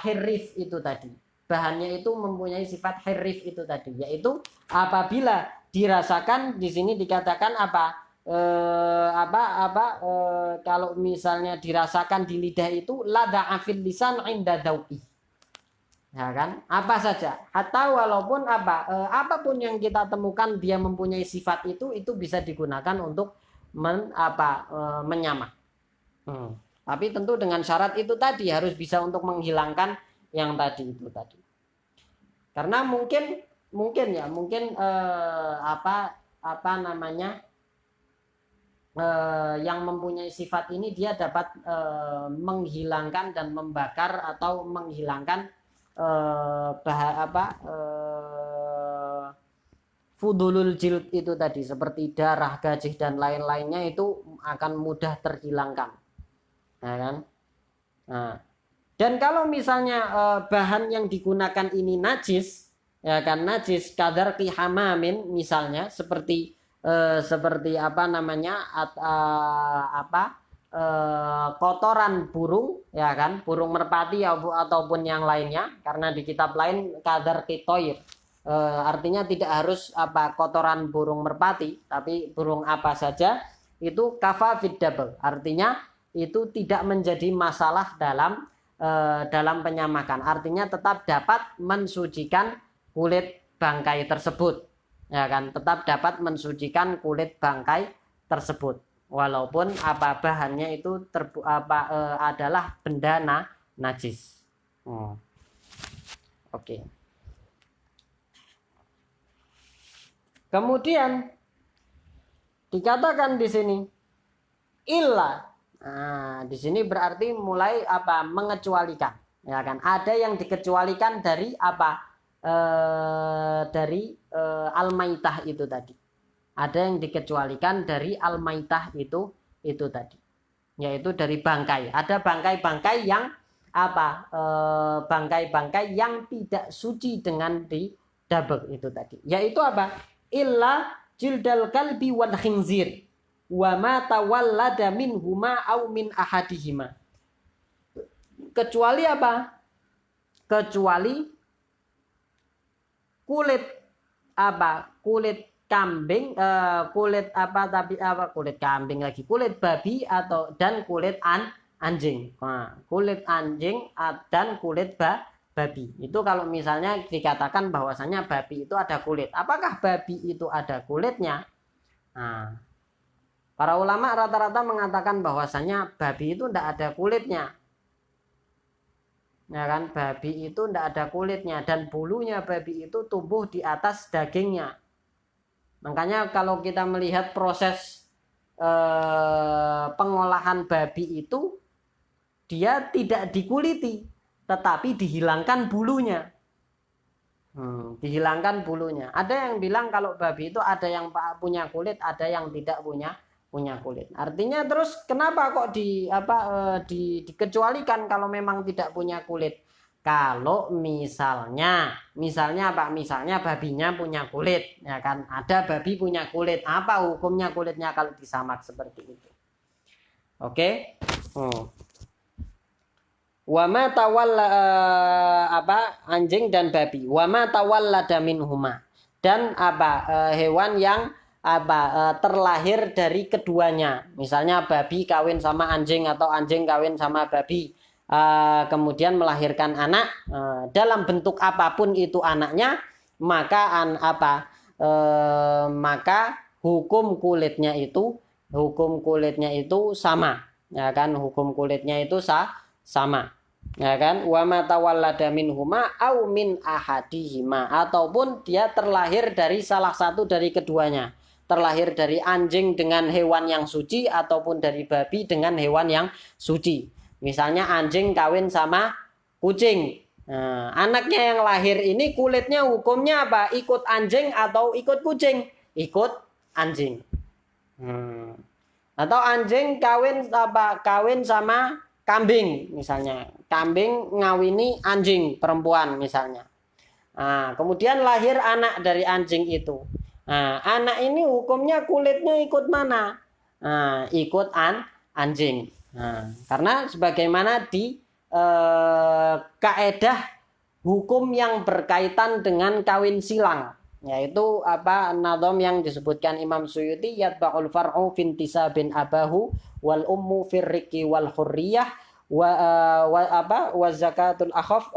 hirrif itu tadi. Bahannya itu mempunyai sifat hirrif itu tadi, yaitu apabila dirasakan, di sini dikatakan apa? Kalau misalnya dirasakan di lidah itu ladha afil lisan inda dau'i. Ya kan, apa saja, atau walaupun apapun yang kita temukan dia mempunyai sifat itu bisa digunakan untuk menyamak. Tapi tentu dengan syarat itu tadi, harus bisa untuk menghilangkan yang tadi itu tadi. Karena mungkin yang mempunyai sifat ini dia dapat menghilangkan dan membakar atau menghilangkan fudulul jilid itu tadi, seperti darah, gajih dan lain-lainnya itu akan mudah terhilangkan, ya kan? Nah, dan kalau misalnya bahan yang digunakan ini najis, ya kan najis kadar qihamamin misalnya seperti apa namanya kotoran burung ya kan, burung merpati ataupun yang lainnya, karena di kitab lain kadar qitoir. Artinya tidak harus kotoran burung merpati, tapi burung apa saja itu kafa fid double, artinya itu tidak menjadi masalah dalam penyamakan, artinya tetap dapat mensucikan kulit bangkai tersebut, ya kan, tetap dapat mensucikan kulit bangkai tersebut walaupun bahannya itu adalah benda najis. Oke. Kemudian dikatakan di sini illa. Nah, di sini berarti mulai mengecualikan, ya kan? Ada yang dikecualikan dari al-maitah itu tadi. Ada yang dikecualikan dari al-maitah itu tadi, yaitu dari bangkai. Ada bangkai-bangkai yang bangkai-bangkai yang tidak suci dengan di double itu tadi, yaitu illa jildal kalbi wal khinzir wa ma tawallada minhuma au min ahadihima. Kecuali kecuali kulit kulit kambing, kulit kambing lagi, kulit babi dan kulit anjing. Nah, kulit anjing dan kulit babi. Itu kalau misalnya dikatakan bahwasanya babi itu ada kulit. Apakah babi itu ada kulitnya? Nah, para ulama rata-rata mengatakan bahwasanya babi itu tidak ada kulitnya. Ya kan, babi itu tidak ada kulitnya dan bulunya babi itu tumbuh di atas dagingnya. Makanya kalau kita melihat proses pengolahan babi itu, dia tidak dikuliti, tetapi dihilangkan bulunya. Dihilangkan bulunya. Ada yang bilang kalau babi itu ada yang punya kulit, ada yang tidak punya kulit. Artinya terus kenapa kok dikecualikan kalau memang tidak punya kulit? Kalau misalnya babinya punya kulit, ya kan? Ada babi punya kulit. Apa hukumnya kulitnya kalau disamak seperti itu? Oke. Wama tawalla anjing dan babi. Wama tawallada minhuma. Dan hewan yang terlahir dari keduanya. Misalnya babi kawin sama anjing atau anjing kawin sama babi. Kemudian melahirkan anak, dalam bentuk apapun itu anaknya, maka maka hukum kulitnya itu sama, ya kan, hukum kulitnya itu sama, ya kan. Wa ma tawallada minhuma au min ahadihima, ataupun dia terlahir dari salah satu dari keduanya, terlahir dari anjing dengan hewan yang suci ataupun dari babi dengan hewan yang suci. Misalnya anjing kawin sama kucing. Nah, anaknya yang lahir ini kulitnya hukumnya apa? Ikut anjing atau ikut kucing? Ikut anjing. Atau anjing kawin sama kambing misalnya. Kambing ngawini anjing perempuan misalnya. Nah, kemudian lahir anak dari anjing itu. Nah, anak ini hukumnya kulitnya ikut mana? Nah, ikut anjing. Nah, karena sebagaimana di kaedah hukum yang berkaitan dengan kawin silang, yaitu nadom yang disebutkan Imam Suyuti, yatba'ul far'u fintisa bin abahu wal ummu firriqi wal hurriyah wa zakatul akhaf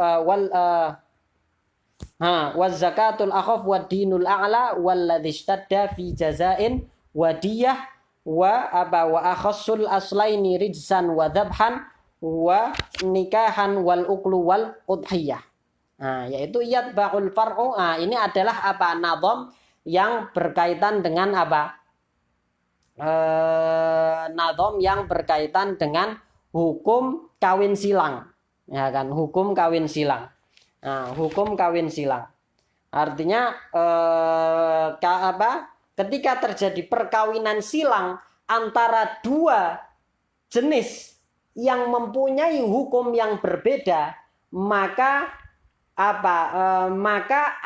wa zakatul akhaf wa dinul a'la walladzi ishtadda fi jazain wadiyah wa akhassul aslaini rijsan wa dhabhan wa nikahan wal uklu wal udhiyah. Nah, yaitu yatba'ul far'u. Nah, ini adalah nadom yang berkaitan dengan nadom yang berkaitan dengan hukum kawin silang, ya kan, hukum kawin silang. Nah, hukum kawin silang artinya ketika terjadi perkawinan silang antara dua jenis yang mempunyai hukum yang berbeda, maka maka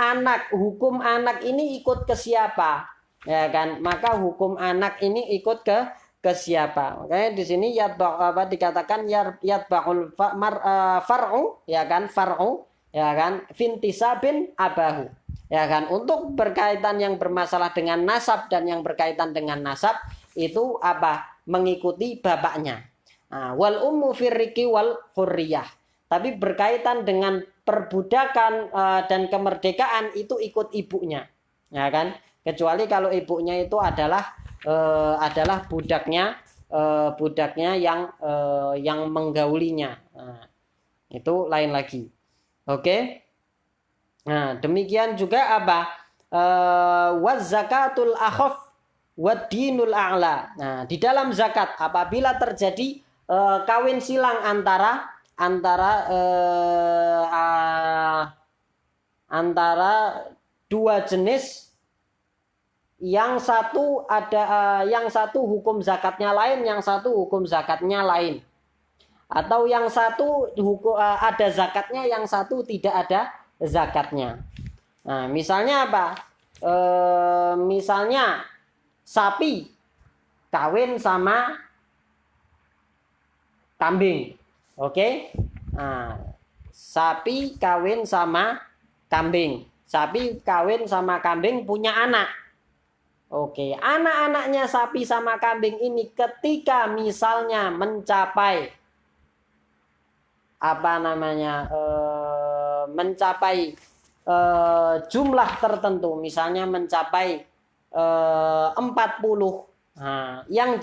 hukum anak ini ikut ke siapa? Ya kan? Maka hukum anak ini ikut ke siapa? Makanya di sini dikatakan yatba'ul far'u, ya kan? Far'u, ya kan? Fintisabin abahu. Ya kan? Untuk berkaitan yang bermasalah dengan nasab dan yang berkaitan dengan nasab itu mengikuti bapaknya. Wal ummu firriqi wal hurriyah. Tapi berkaitan dengan perbudakan dan kemerdekaan itu ikut ibunya, ya kan? Kecuali kalau ibunya itu adalah budaknya yang menggaulinya. Nah, itu lain lagi. Oke. Nah, demikian juga waz zakatul akhaf wad dinul a'la. Nah, di dalam zakat apabila terjadi kawin silang antara dua jenis, yang satu hukum zakatnya lain, yang satu hukum zakatnya lain, atau yang satu ada zakatnya, yang satu tidak ada zakatnya. Nah, misalnya misalnya sapi kawin sama kambing. Oke. Nah, sapi kawin sama kambing. Sapi kawin sama kambing punya anak. Oke, anak-anaknya sapi sama kambing ini ketika misalnya mencapai jumlah tertentu, misalnya mencapai 40, yang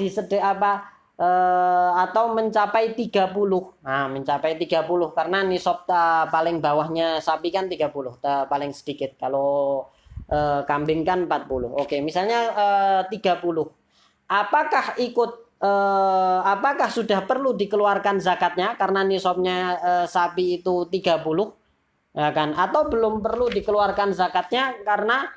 atau mencapai 30. Nah, mencapai 30 karena nisab paling bawahnya sapi kan 30, paling sedikit. Kalau kambing kan 40. Oke, misalnya 30. Apakah sudah perlu dikeluarkan zakatnya karena nisabnya sapi itu 30, ya kan? Atau belum perlu dikeluarkan zakatnya karena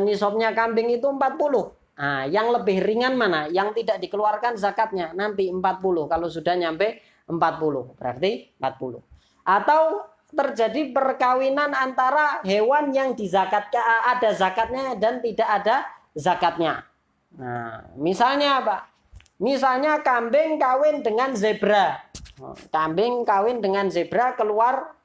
nisabnya kambing itu 40. Nah, yang lebih ringan mana? Yang tidak dikeluarkan zakatnya nanti 40. Kalau sudah nyampe 40, berarti 40. Atau terjadi perkawinan antara hewan yang dizakatkan, ada zakatnya dan tidak ada zakatnya. Nah, misalnya Misalnya kambing kawin dengan zebra. Kambing kawin dengan zebra, keluar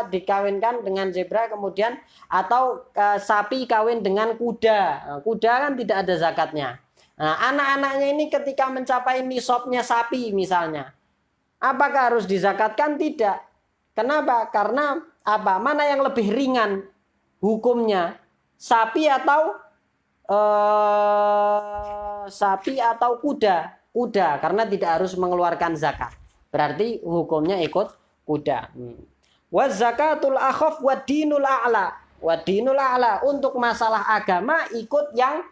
dikawinkan dengan zebra, kemudian atau sapi kawin dengan kuda. Kuda kan tidak ada zakatnya. Nah, anak-anaknya ini ketika mencapai nisabnya sapi misalnya, apakah harus dizakatkan? Tidak. Kenapa? Karena mana yang lebih ringan hukumnya, sapi atau kuda? Kuda, karena tidak harus mengeluarkan zakat. Berarti hukumnya ikut kuda. Wa zakatul akhaf wa dinul a'la. Wa dinul a'la, untuk masalah agama ikut yang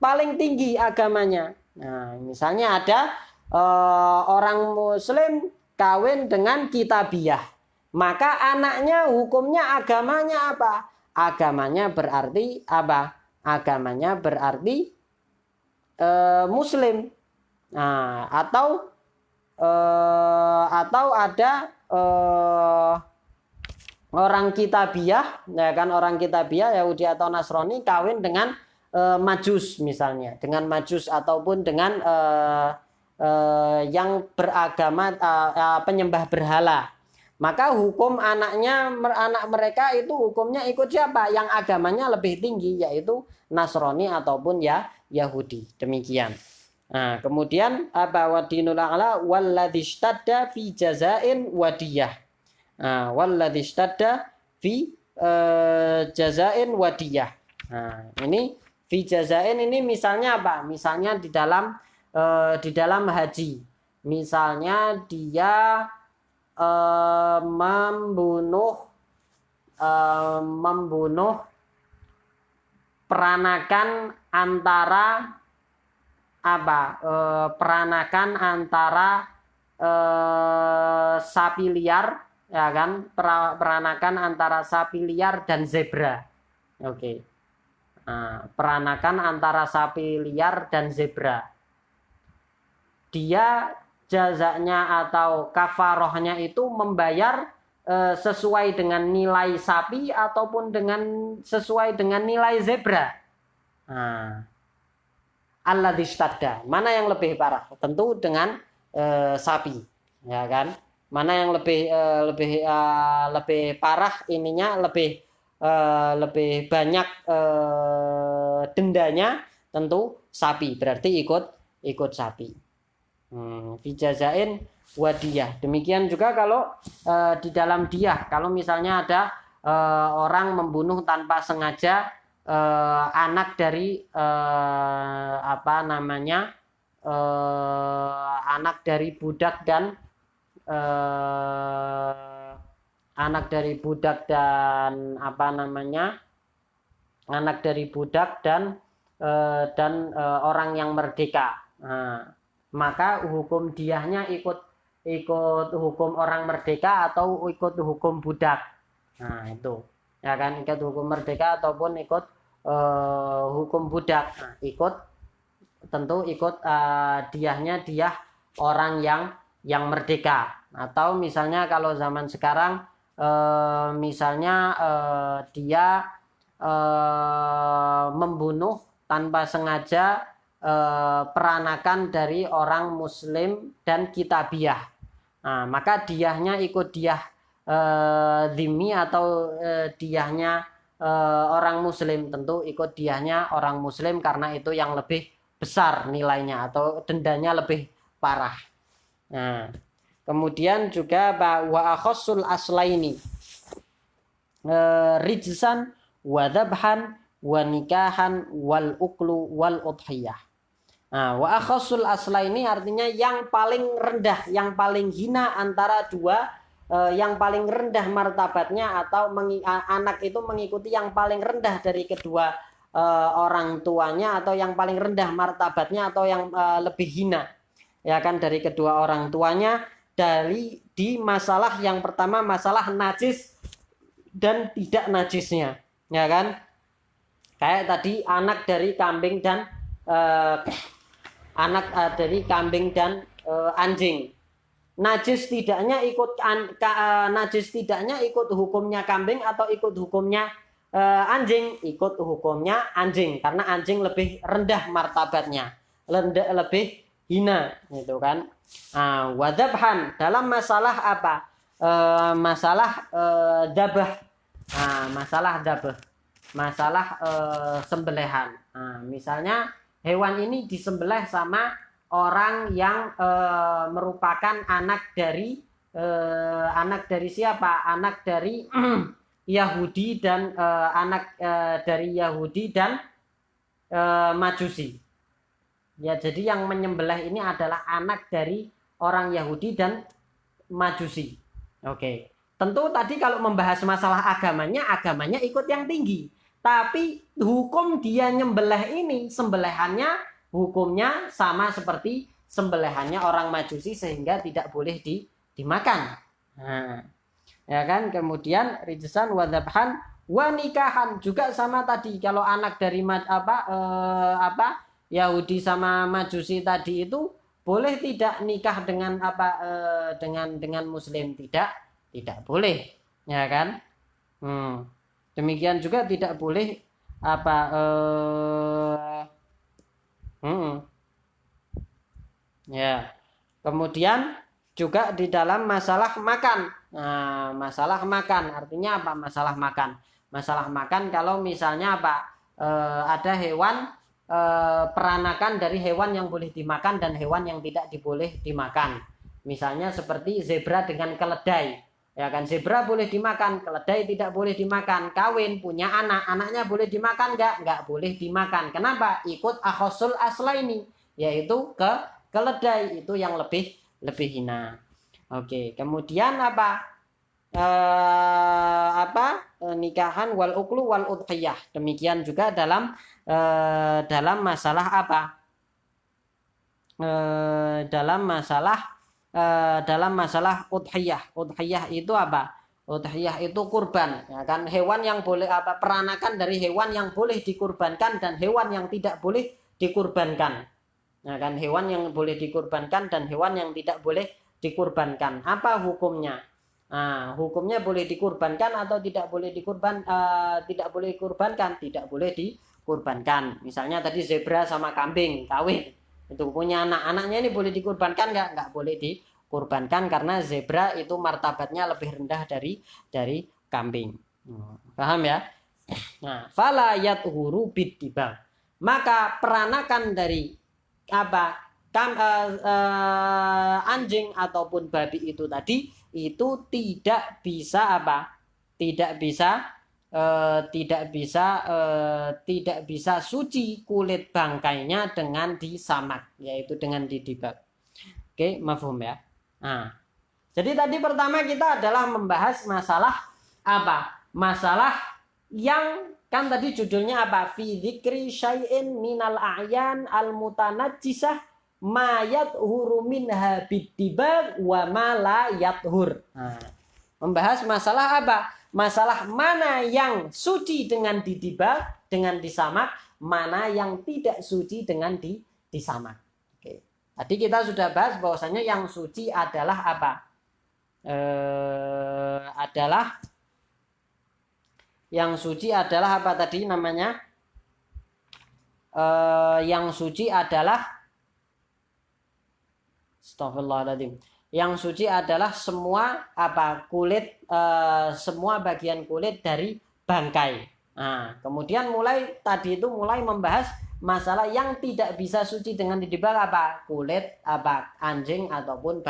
paling tinggi agamanya. Nah, misalnya ada orang muslim kawin dengan kitabiyah. Maka anaknya hukumnya agamanya apa? Agamanya berarti apa? Agamanya berarti muslim. Nah, atau ada orang kitabiyah, ya kan, orang kitabiyah Yahudi atau Nasrani kawin dengan Majus misalnya, dengan Majus ataupun dengan yang beragama penyembah berhala. Maka hukum anak mereka itu hukumnya ikut siapa? Yang agamanya lebih tinggi, yaitu Nasrani ataupun Yahudi. Demikian. Nah, kemudian wadinul a'la walladzi ishtadda fi jazain wadiyah. Nah, walladzi ishtadda fi jazain wadiyah. Nah, ini fi jazain ini misalnya apa? Misalnya di dalam haji. Misalnya dia membunuh peranakan antara sapi liar, ya kan, peranakan antara sapi liar dan zebra. Oke. Nah, peranakan antara sapi liar dan zebra. Dia jazanya atau kafarohnya itu membayar sesuai dengan nilai sapi ataupun sesuai dengan nilai zebra. Nah, alladzi ishtadda, mana yang lebih parah? Tentu dengan sapi, ya kan? Mana yang lebih parah ininya, lebih banyak dendanya, tentu sapi. Berarti ikut sapi. Fijazain wadiyah. Demikian juga kalau di dalam diyah, kalau misalnya ada orang membunuh tanpa sengaja anak dari anak dari budak dan anak dari budak dan orang yang merdeka. Maka hukum diyahnya ikut hukum orang merdeka atau ikut hukum budak. Nah, itu. Ya kan, ikut hukum merdeka ataupun ikut hukum budak. Nah, tentu ikut diyahnya diyah orang yang merdeka. Atau misalnya kalau zaman sekarang misalnya dia membunuh tanpa sengaja peranakan dari orang muslim dan kitabiah. Nah, maka diyahnya ikut diyah dhimmi atau diyahnya orang muslim, tentu ikut diyahnya orang muslim karena itu yang lebih besar nilainya atau dendanya lebih parah. Nah, kemudian juga wa akhassul aslaini rijsan wa dzabhan wa nikahan wal uklu wal udhiyah. Nah, wa akhassul aslaini artinya yang paling rendah, yang paling hina antara dua, yang paling rendah martabatnya atau anak itu mengikuti yang paling rendah dari kedua orang tuanya atau yang paling rendah martabatnya atau yang lebih hina, ya kan, dari kedua orang tuanya di masalah yang pertama, masalah najis dan tidak najisnya, ya kan, kayak tadi anak dari kambing dan anjing. Najis tidaknya ikut hukumnya kambing atau ikut hukumnya anjing? Ikut hukumnya anjing, karena anjing lebih rendah martabatnya, lebih hina, gitu kan. Wadzabhan dalam masalah apa? Masalah dzabah. Masalah sembelihan. Misalnya hewan ini disembelih sama orang yang merupakan anak dari siapa? Anak dari Yahudi dan Majusi. Ya, jadi yang menyembelih ini adalah anak dari orang Yahudi dan Majusi. Oke. Tentu tadi kalau membahas masalah agamanya ikut yang tinggi. Tapi hukum dia nyembelih ini, sembelihannya hukumnya sama seperti sembelihannya orang Majusi, sehingga tidak boleh dimakan. Nah, ya kan. Kemudian rijsan wa dzabhan wa nikahan juga sama tadi. Kalau anak dari Yahudi sama Majusi tadi itu boleh tidak nikah dengan dengan muslim? Tidak boleh, ya kan. Demikian juga tidak boleh ya. Kemudian juga di dalam masalah makan. Nah, masalah makan artinya apa? Masalah makan kalau misalnya ada hewan peranakan dari hewan yang boleh dimakan dan hewan yang tidak boleh dimakan. Misalnya seperti zebra dengan keledai. Ya kan, zebra boleh dimakan, keledai tidak boleh dimakan. Kawin, punya anak, anaknya boleh dimakan enggak boleh dimakan. Kenapa? Ikut akhosul aslaini, yaitu keledai, itu yang lebih hina. Oke, kemudian nikahan wal uklu wal udhiyah. Demikian juga dalam masalah dalam masalah udhiyah. Udhiyah itu apa? Udhiyah itu kurban, ya kan, hewan yang boleh peranakan dari hewan yang boleh dikurbankan dan hewan yang tidak boleh dikurbankan. Ya kan, hewan yang boleh dikurbankan dan hewan yang tidak boleh dikurbankan. Apa hukumnya? Nah, hukumnya boleh dikurbankan atau tidak boleh tidak boleh dikurbankan, tidak boleh dikurbankan. Misalnya tadi zebra sama kambing kawin, itu punya anak-anaknya ini boleh dikurbankan nggak? Nggak boleh dikurbankan karena zebra itu martabatnya lebih rendah dari kambing. Paham ya? Nah, fala yathuru bidibang. Maka peranakan dari apa anjing ataupun babi itu tadi itu tidak bisa apa? Tidak bisa suci kulit bangkainya dengan disamak, yaitu dengan didibak. Oke, mafhum ya. Nah, jadi tadi pertama kita adalah membahas masalah apa? Masalah yang kan tadi judulnya apa? Fi dzikri syai'in minal a'yan al mutanajjisah ma yathuru minha biddibag wa ma la yathur. Nah, membahas masalah apa? Masalah mana yang suci dengan didibag, dengan disamak, mana yang tidak suci dengan disamak. Oke. Tadi kita sudah bahas bahwasanya yang suci adalah apa? Yang suci adalah apa tadi namanya? Yang suci adalah Astagfirullahaladzim. Yang suci adalah semua apa kulit, semua bagian kulit dari bangkai. Nah, kemudian tadi itu mulai membahas masalah yang tidak bisa suci dengan didibak apa? Kulit apa? Anjing ataupun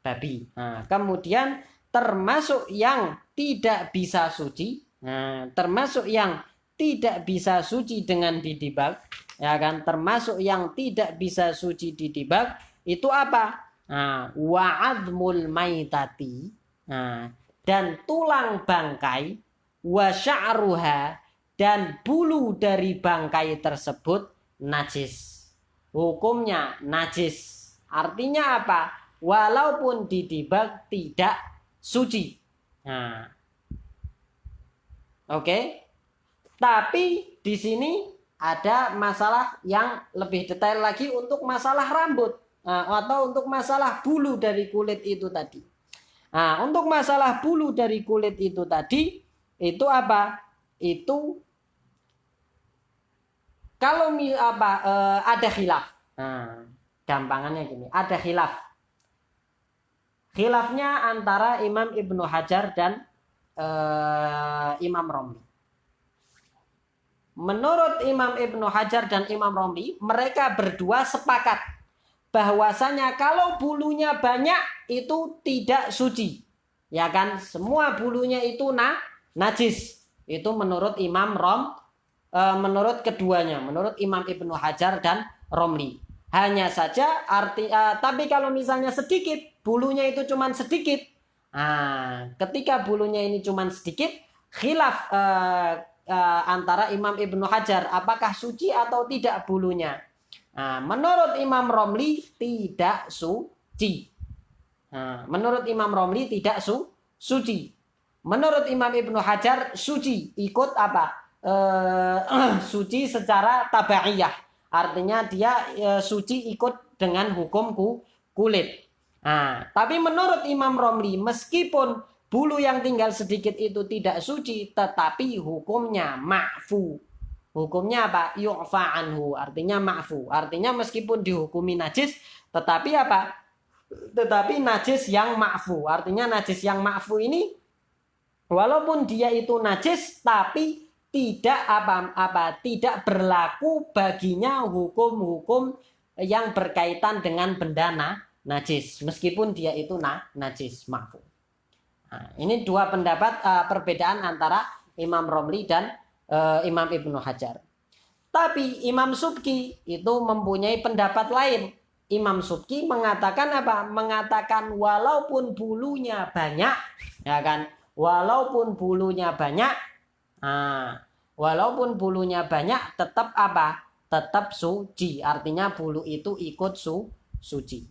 babi. Nah, kemudian termasuk yang tidak bisa suci. Nah, termasuk yang tidak bisa suci dengan didibak, ya kan? Termasuk yang tidak bisa suci didibak itu apa? Nah, wa'admul maitati, nah, dan tulang bangkai, wa sya'ruha, dan bulu dari bangkai tersebut najis. Hukumnya najis. Artinya apa? Walaupun didibak tidak suci. Nah, oke. Tapi di sini ada masalah yang lebih detail lagi untuk masalah rambut. Atau untuk masalah bulu dari kulit itu tadi. Nah, untuk masalah bulu dari kulit itu tadi, itu apa? Itu kalau ada khilaf. Nah, gampangannya gini, ada khilaf. Khilafnya antara Imam Ibnu Hajar dan Imam Romli. Menurut Imam Ibnu Hajar dan Imam Romli, mereka berdua sepakat bahwasanya kalau bulunya banyak itu tidak suci, ya kan? Semua bulunya itu najis. Itu menurut menurut keduanya, menurut Imam Ibnu Hajar dan Romli. Hanya saja tapi kalau misalnya sedikit, bulunya itu cuma sedikit. Nah, ketika bulunya ini cuma sedikit, khilaf antara Imam Ibnu Hajar apakah suci atau tidak bulunya. Nah, menurut Imam Romli tidak suci. Nah, menurut Imam Romli tidak suci. Menurut Imam Ibnu Hajar suci, ikut apa? Suci secara tabaiyah. Artinya dia suci ikut dengan hukum kulit. Nah, tapi menurut Imam Romli meskipun bulu yang tinggal sedikit itu tidak suci, tetapi hukumnya ma'fu. Hukumnya apa? Yu'fa anhu, artinya ma'fu. Artinya meskipun dihukumi najis, tetapi apa? Tetapi najis yang ma'fu. Artinya najis yang ma'fu ini walaupun dia itu najis tapi tidak tidak berlaku baginya hukum-hukum yang berkaitan dengan benda najis meskipun dia itu najis ma'fu. Nah, ini dua pendapat perbedaan antara Imam Romli dan Imam Ibnu Hajar. Tapi Imam Subki itu mempunyai pendapat lain. Imam Subki mengatakan apa? Mengatakan walaupun bulunya banyak, ya kan? Walaupun bulunya banyak, walaupun bulunya banyak tetap apa? Tetap suci. Artinya bulu itu ikut suci.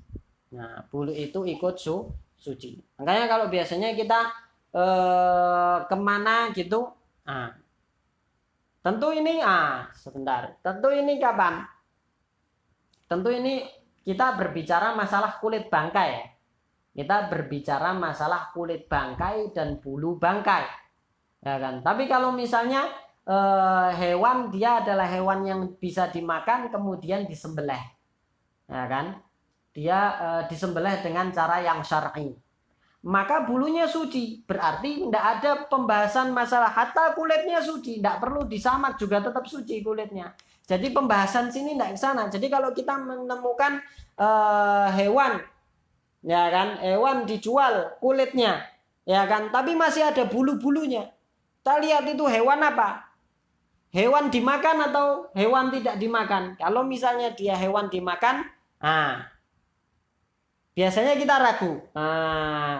Nah, bulu itu ikut suci. Makanya kalau biasanya kita kemana gitu, tentu ini sebentar. Tentu ini kapan? Tentu ini kita berbicara masalah kulit bangkai ya. Kita berbicara masalah kulit bangkai dan bulu bangkai, ya kan. Tapi kalau misalnya hewan dia adalah hewan yang bisa dimakan kemudian disembelih, ya kan. Dia disembelih dengan cara yang syar'i, maka bulunya suci. Berarti tidak ada pembahasan masalah hatta kulitnya suci, tidak perlu disamak juga tetap suci kulitnya. Jadi pembahasan sini tidak ke sana. Jadi kalau kita menemukan hewan, ya kan, hewan dijual kulitnya, ya kan, tapi masih ada bulu-bulunya, kita lihat itu hewan apa, hewan dimakan atau hewan tidak dimakan. Kalau misalnya dia hewan dimakan, biasanya kita ragu.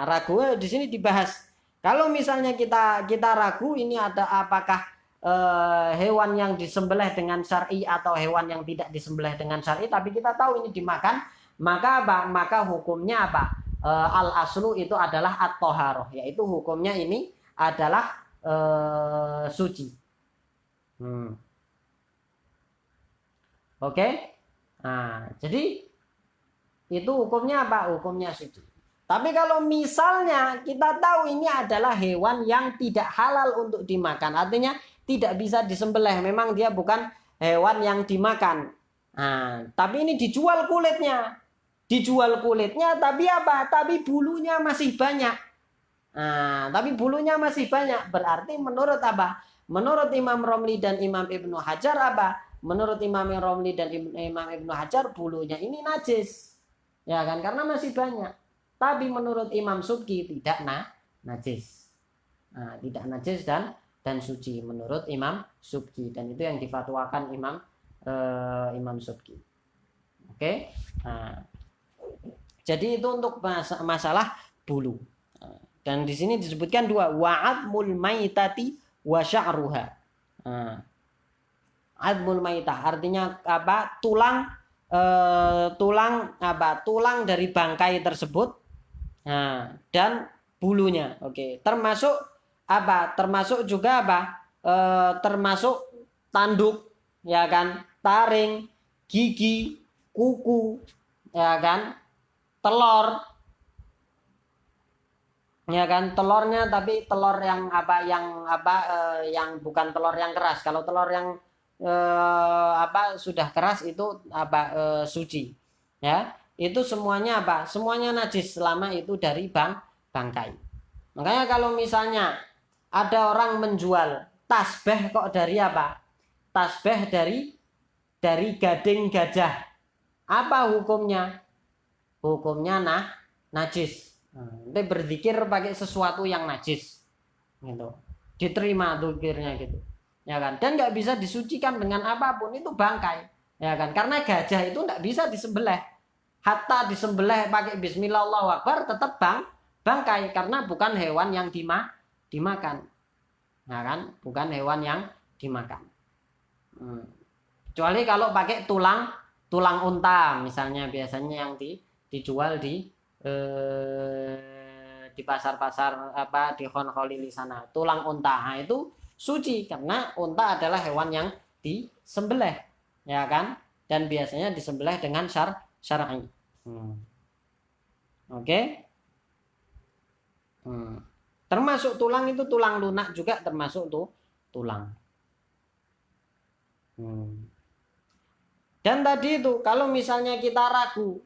Ragu di sini dibahas. Kalau misalnya kita ragu ini ada apakah hewan yang disembelih dengan syar'i atau hewan yang tidak disembelih dengan syar'i, tapi kita tahu ini dimakan, maka apa? Maka hukumnya apa? Al aslu itu adalah at-thaharah, yaitu hukumnya ini adalah suci. Oke. Jadi itu hukumnya apa? Hukumnya suci. Tapi kalau misalnya kita tahu ini adalah hewan yang tidak halal untuk dimakan, artinya tidak bisa disembelih, memang dia bukan hewan yang dimakan. Tapi ini dijual kulitnya. Dijual kulitnya, tapi apa? Tapi bulunya masih banyak. Tapi bulunya masih banyak. Berarti menurut apa? Menurut Imam Romli dan Imam Ibnu Hajar apa? Menurut Imam Romli dan Imam Ibnu Hajar bulunya ini najis. Ya kan, karena masih banyak. Tapi menurut Imam Subki tidak najis. Tidak najis dan suci menurut Imam Subki, dan itu yang difatwakan Imam Subki. Oke. Jadi itu untuk masalah bulu. Dan di sini disebutkan dua, wa'admul maitati wa sya'ruha. Admul maitah artinya apa? Tulang dari bangkai tersebut, dan bulunya. Oke. Termasuk apa? Termasuk juga apa? Termasuk tanduk, ya kan, taring, gigi, kuku, ya kan, telur, ya kan, telurnya, tapi telur yang yang bukan telur yang keras. Kalau telur yang sudah keras itu suci, ya. Itu semuanya semuanya najis selama itu dari bangkai. Makanya kalau misalnya ada orang menjual tasbih kok dari tasbih dari gading gajah, apa hukumnya? Hukumnya najis. Nanti berzikir pakai sesuatu yang najis, gitu, diterima zikirnya gitu, ya kan. Dan nggak bisa disucikan dengan apapun, itu bangkai, ya kan. Karena gajah itu nggak bisa disembelih, hatta disembelih pakai Bismillah Allahu Akbar tetap bangkai, karena bukan hewan yang dimakan, ya kan, bukan hewan yang dimakan. Kecuali kalau pakai tulang unta misalnya, biasanya yang dijual di pasar-pasar di Khon-Khalili sana, tulang unta, itu suci karena unta adalah hewan yang disembelih, ya kan, dan biasanya disembelih dengan syar'i. Oke. Termasuk tulang itu, tulang lunak juga termasuk tulang. Dan tadi itu kalau misalnya kita ragu,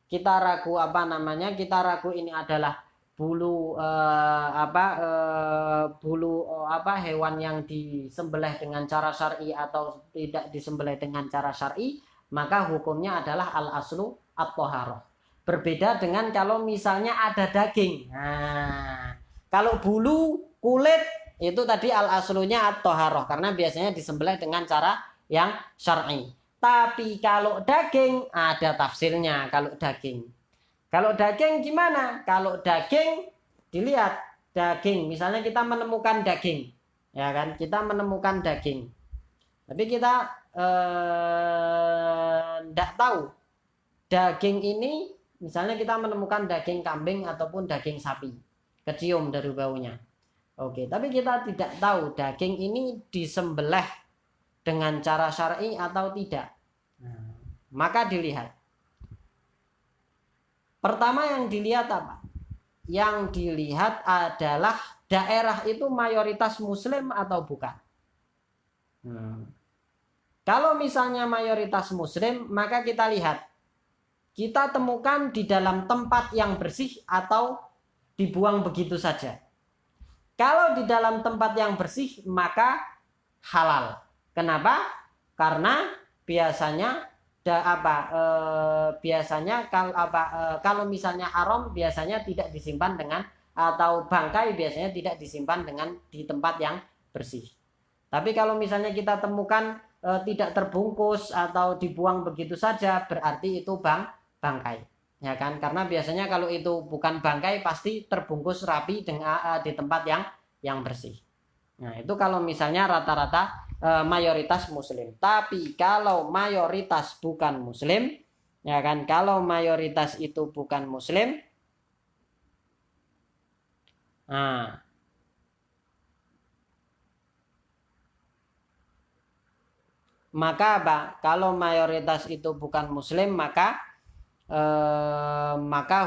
kita ragu ini adalah bulu hewan yang disembelih dengan cara syar'i atau tidak disembelih dengan cara syar'i, maka hukumnya adalah al aslu at-thaharah. Berbeda dengan kalau misalnya ada daging. Kalau bulu, kulit itu tadi al aslunya at-thaharah karena biasanya disembelih dengan cara yang syar'i. Tapi kalau daging ada tafsirnya. Kalau daging gimana? Kalau daging dilihat daging, misalnya kita menemukan daging, ya kan? Kita menemukan daging, tapi kita tidak tahu daging ini, misalnya kita menemukan daging kambing ataupun daging sapi, kecium dari baunya. Oke, tapi kita tidak tahu daging ini disembelih dengan cara syar'i atau tidak. Maka dilihat Pertama yang dilihat apa? Yang dilihat adalah daerah itu mayoritas muslim atau bukan. Kalau misalnya mayoritas muslim, maka kita lihat, kita temukan di dalam tempat yang bersih atau dibuang begitu saja. Kalau di dalam tempat yang bersih, maka halal. Kenapa? Karena biasanya kalau misalnya haram biasanya tidak disimpan dengan, atau bangkai biasanya tidak disimpan dengan di tempat yang bersih. Tapi kalau misalnya kita temukan tidak terbungkus atau dibuang begitu saja, berarti itu bangkai, ya kan? Karena biasanya kalau itu bukan bangkai pasti terbungkus rapi dengan di tempat yang bersih. Nah, itu kalau misalnya rata-rata mayoritas muslim. Tapi kalau mayoritas bukan muslim, ya kan? Kalau mayoritas itu bukan muslim, maka apa? Kalau mayoritas itu bukan muslim, maka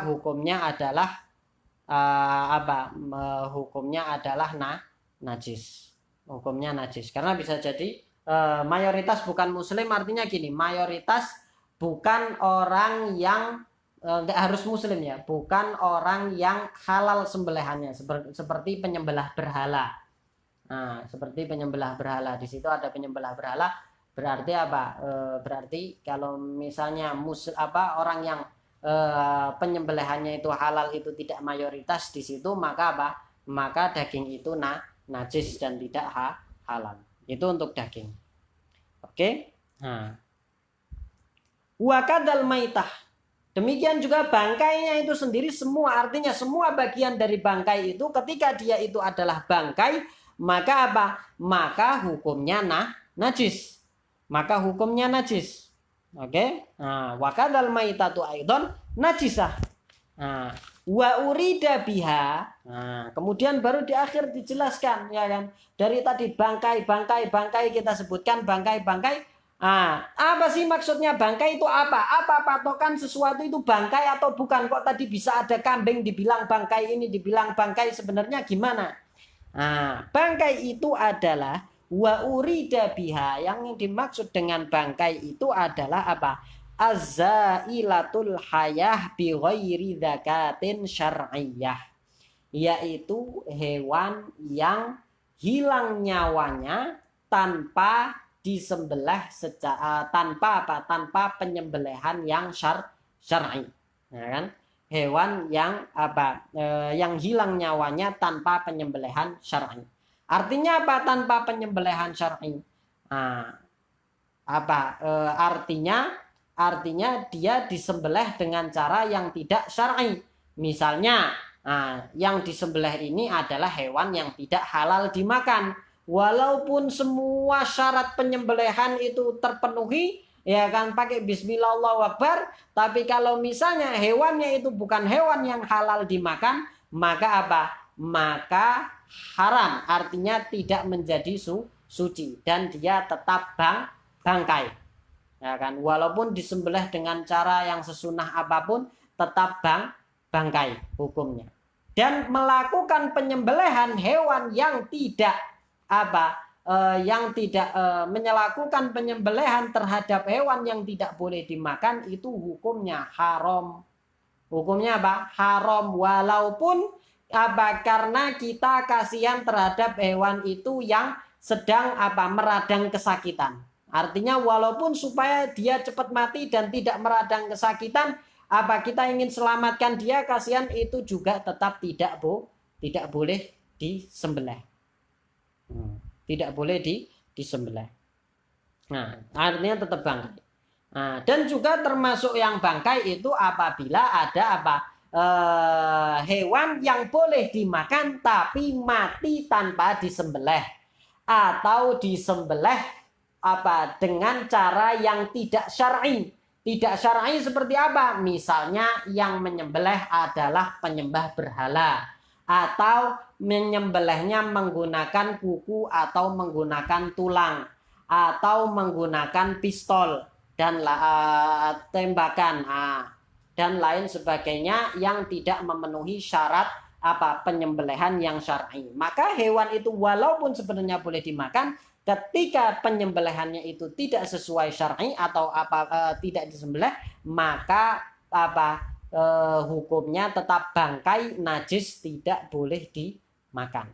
hukumnya adalah hukumnya adalah najis. Hukumnya najis. Karena bisa jadi mayoritas bukan muslim artinya gini, mayoritas bukan orang yang nggak harus muslim ya, bukan orang yang halal sembelihannya, seperti penyembelih berhala. Nah, seperti penyembelih berhala, di situ ada penyembelih berhala, berarti apa? Berarti kalau misalnya orang yang penyembelihannya itu halal itu tidak mayoritas di situ, maka apa? Maka daging itu najis dan tidak halal. Itu untuk daging. Oke? Nah. Wa kadzal maitah. Demikian juga bangkainya itu sendiri semua, artinya semua bagian dari bangkai itu ketika dia itu adalah bangkai, maka apa? Maka hukumnya najis. Maka hukumnya najis. Oke? Nah, wa kadzal maitatu aidon najisah. Nah, wa urida biha. Nah, kemudian baru di akhir dijelaskan, ya kan? Dari tadi bangkai kita sebutkan bangkai. Apa sih maksudnya bangkai itu apa? Apa patokan sesuatu itu bangkai atau bukan? Kok tadi bisa ada kambing dibilang bangkai, ini dibilang bangkai, sebenarnya gimana? Bangkai itu adalah wa urida biha, yang dimaksud dengan bangkai itu adalah apa? Az-zailatul hayah bi ghairi dzakatin syar'iyyah, yaitu hewan yang hilang nyawanya tanpa disembelih tanpa penyembelihan yang syar'i, ya kan? Hewan yang yang hilang nyawanya tanpa penyembelihan syar'i. Artinya apa tanpa penyembelihan syar'i? Artinya dia disembelih dengan cara yang tidak syar'i. Misalnya, yang disembelih ini adalah hewan yang tidak halal dimakan. Walaupun semua syarat penyembelihan itu terpenuhi, ya kan, pakai bismillah Allahu akbar, tapi kalau misalnya hewannya itu bukan hewan yang halal dimakan, maka apa? Maka haram, artinya tidak menjadi suci dan dia tetap bangkai. Ya kan, walaupun disembelih dengan cara yang sesunah apapun, tetap bangkai hukumnya. Dan melakukan penyembelihan hewan yang tidak melakukan penyembelihan terhadap hewan yang tidak boleh dimakan, itu hukumnya haram. Hukumnya apa? Haram, walaupun karena kita kasihan terhadap hewan itu yang sedang meradang kesakitan. Artinya walaupun supaya dia cepat mati dan tidak meradang kesakitan, kita ingin selamatkan dia, kasihan, itu juga tetap tidak boleh disembelih. Tidak boleh disembelih. Nah, artinya tetap bangkai. Dan juga termasuk yang bangkai itu apabila ada hewan yang boleh dimakan tapi mati tanpa disembelih, atau disembelih dengan cara yang tidak syar'i. Tidak syar'i seperti apa? Misalnya yang menyembelih adalah penyembah berhala, atau menyembelihnya menggunakan kuku atau menggunakan tulang atau menggunakan pistol dan tembakan. dan lain sebagainya yang tidak memenuhi syarat penyembelihan yang syar'i. Maka hewan itu walaupun sebenarnya boleh dimakan, ketika penyembelihannya itu tidak sesuai syar'i atau tidak disembelih, maka hukumnya tetap bangkai, najis, tidak boleh dimakan.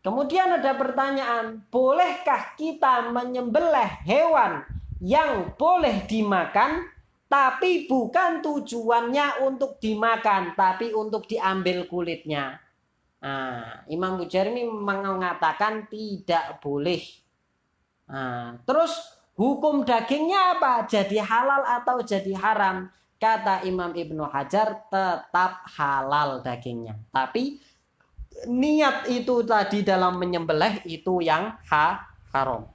Kemudian ada pertanyaan, bolehkah kita menyembelih hewan yang boleh dimakan tapi bukan tujuannya untuk dimakan, tapi untuk diambil kulitnya? Nah, Imam Bujairmi mengatakan tidak boleh. Nah, terus hukum dagingnya apa? Jadi halal atau jadi haram? Kata Imam Ibnu Hajar, tetap halal dagingnya. Tapi niat itu tadi dalam menyembelih itu yang haram.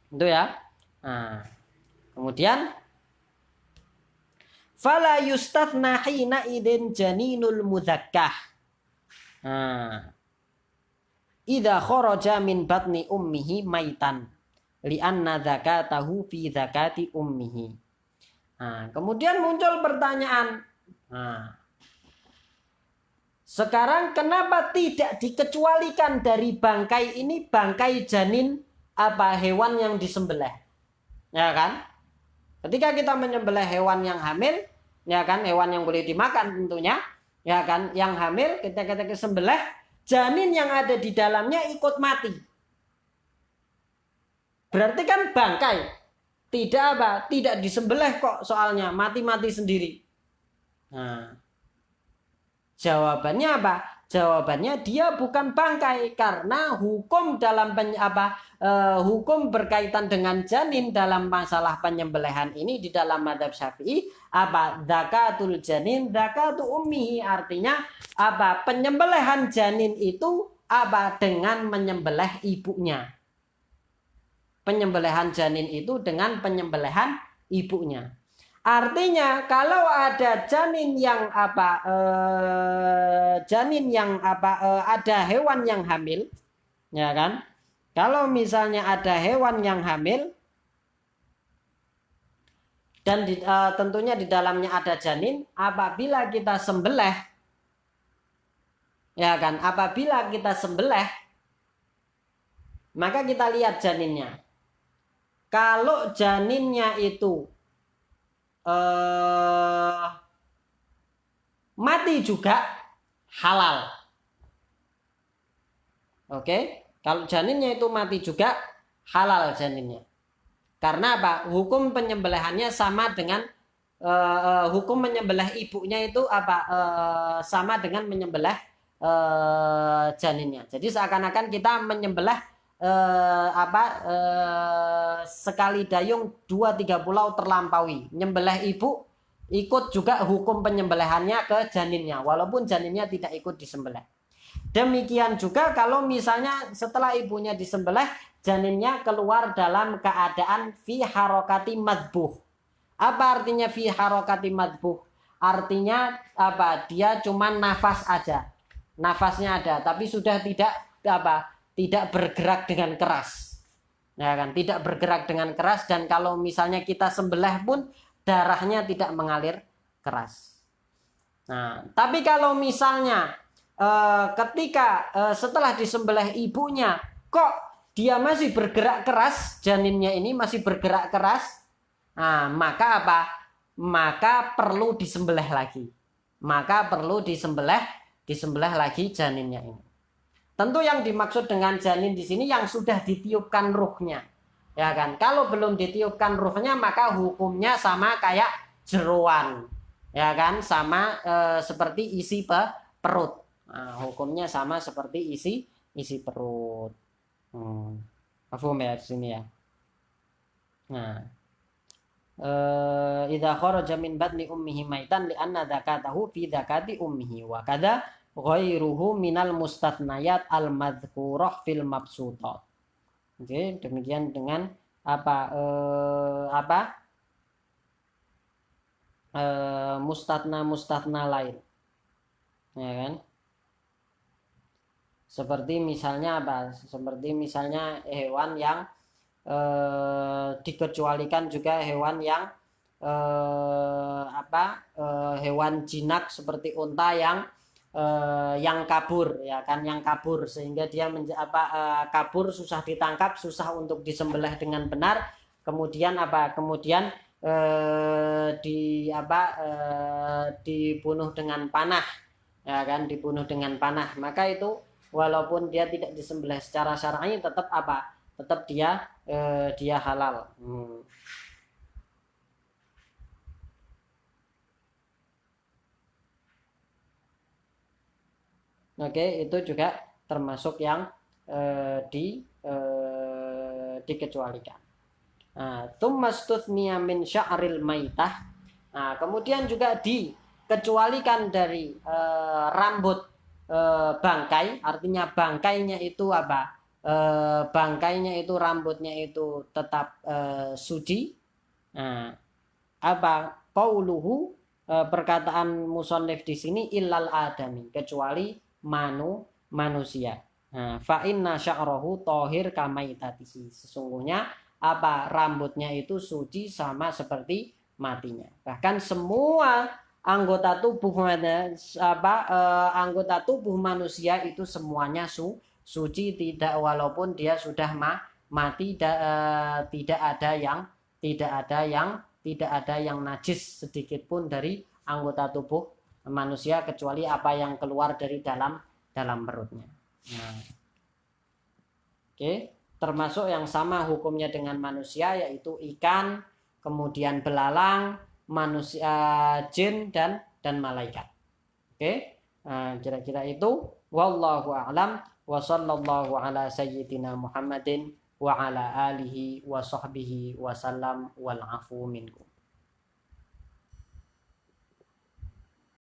Itu ya. Nah, kemudian fala yustathna hina idin janinul mudzakkah. Nah, idza kharaja min batni ummihi maitan li'anna zakatahu fi zakati ummihi. Nah, kemudian muncul pertanyaan. Nah, sekarang kenapa tidak dikecualikan dari bangkai ini bangkai janin hewan yang disembelih? Ya kan? Ketika kita menyembelih hewan yang hamil, ya kan, hewan yang boleh dimakan tentunya, ya kan, yang hamil ketika kita sembelih, janin yang ada di dalamnya ikut mati. Berarti kan bangkai. Tidak disembelih kok, soalnya mati-mati sendiri. Nah, jawabannya apa? Jawabannya dia bukan bangkai, karena hukum dalam hukum berkaitan dengan janin dalam masalah penyembelihan ini di dalam mazhab Syafi'i zakatul janin zakatu ummihi, artinya penyembelihan janin itu dengan menyembelih ibunya. Penyembelihan janin itu dengan penyembelihan ibunya. Artinya kalau ada janin yang ada hewan yang hamil, ya kan? Kalau misalnya ada hewan yang hamil dan tentunya di dalamnya ada janin, apabila kita sembelih, ya kan? Apabila kita sembelih, maka kita lihat janinnya. Kalau janinnya itu mati juga halal. Oke, kalau janinnya itu mati juga halal janinnya. Karena apa? Hukum penyembelihannya sama dengan hukum menyembelih ibunya itu sama dengan menyembelih janinnya. Jadi seakan-akan kita menyembelih sekali dayung 2-3 pulau terlampaui. Nyembelih ibu ikut juga hukum penyembelihannya ke janinnya, walaupun janinnya tidak ikut disembelih. Demikian juga kalau misalnya setelah ibunya disembelih, janinnya keluar dalam keadaan fi harokati madbuh. Apa artinya fi harokati madbuh? Artinya dia cuma nafas aja, nafasnya ada, tapi sudah tidak bergerak dengan keras, ya kan? Tidak bergerak dengan keras, dan kalau misalnya kita sembelih pun darahnya tidak mengalir keras. Nah, tapi kalau misalnya ketika setelah disembelih ibunya, kok dia masih bergerak keras, janinnya ini masih bergerak keras, nah, maka maka perlu disembelih lagi. Maka perlu disembelih lagi janinnya ini. Tentu yang dimaksud dengan janin di sini yang sudah ditiupkan ruhnya, ya kan? Kalau belum ditiupkan ruhnya, maka hukumnya sama kayak jeroan, ya kan? Sama seperti isi perut. Nah, hukumnya sama seperti isi perut. Paham ya di sini ya. Nah, idza kharaja min batni ummihi maitan li anna zakatahu fi zakati ummihi wa kadza ghairuhu minal mustatnayat al madhkurah fil mabsutat. Oke, demikian dengan mustatna lain, ya kan? Seperti misalnya Seperti misalnya hewan yang dikecualikan juga hewan yang hewan jinak seperti unta yang kabur, ya kan, yang kabur sehingga dia kabur, susah ditangkap, susah untuk disembelih dengan benar, kemudian dibunuh dengan panah, ya kan, dibunuh dengan panah, maka itu walaupun dia tidak disembelih secara syar'i tetap dia halal. Oke, itu juga termasuk yang dikecualikan. Tsummastuthniya min sya'ril maitah. Nah, kemudian juga dikecualikan dari rambut bangkai, artinya bangkainya itu apa? Bangkainya itu, rambutnya itu tetap suci. Nah, qauluhu, perkataan musannif di sini, illal adami, kecuali manusia. Nah, fa inna sya'rahu thahir kamaitatihi, sesungguhnya rambutnya itu suci sama seperti matinya. Bahkan semua anggota tubuh manusia itu semuanya suci, tidak, walaupun dia sudah mati, tidak ada yang najis sedikit pun dari anggota tubuh manusia, kecuali apa yang keluar dari dalam perutnya. Nah, oke, termasuk yang sama hukumnya dengan manusia, yaitu ikan, kemudian belalang, manusia, jin dan malaikat. Oke, kira-kira itu. Wallahu a'lam, wa sallallahu ala sayyidina Muhammadin wa ala alihi wa sahbihi wa sallam, wal afu minkum.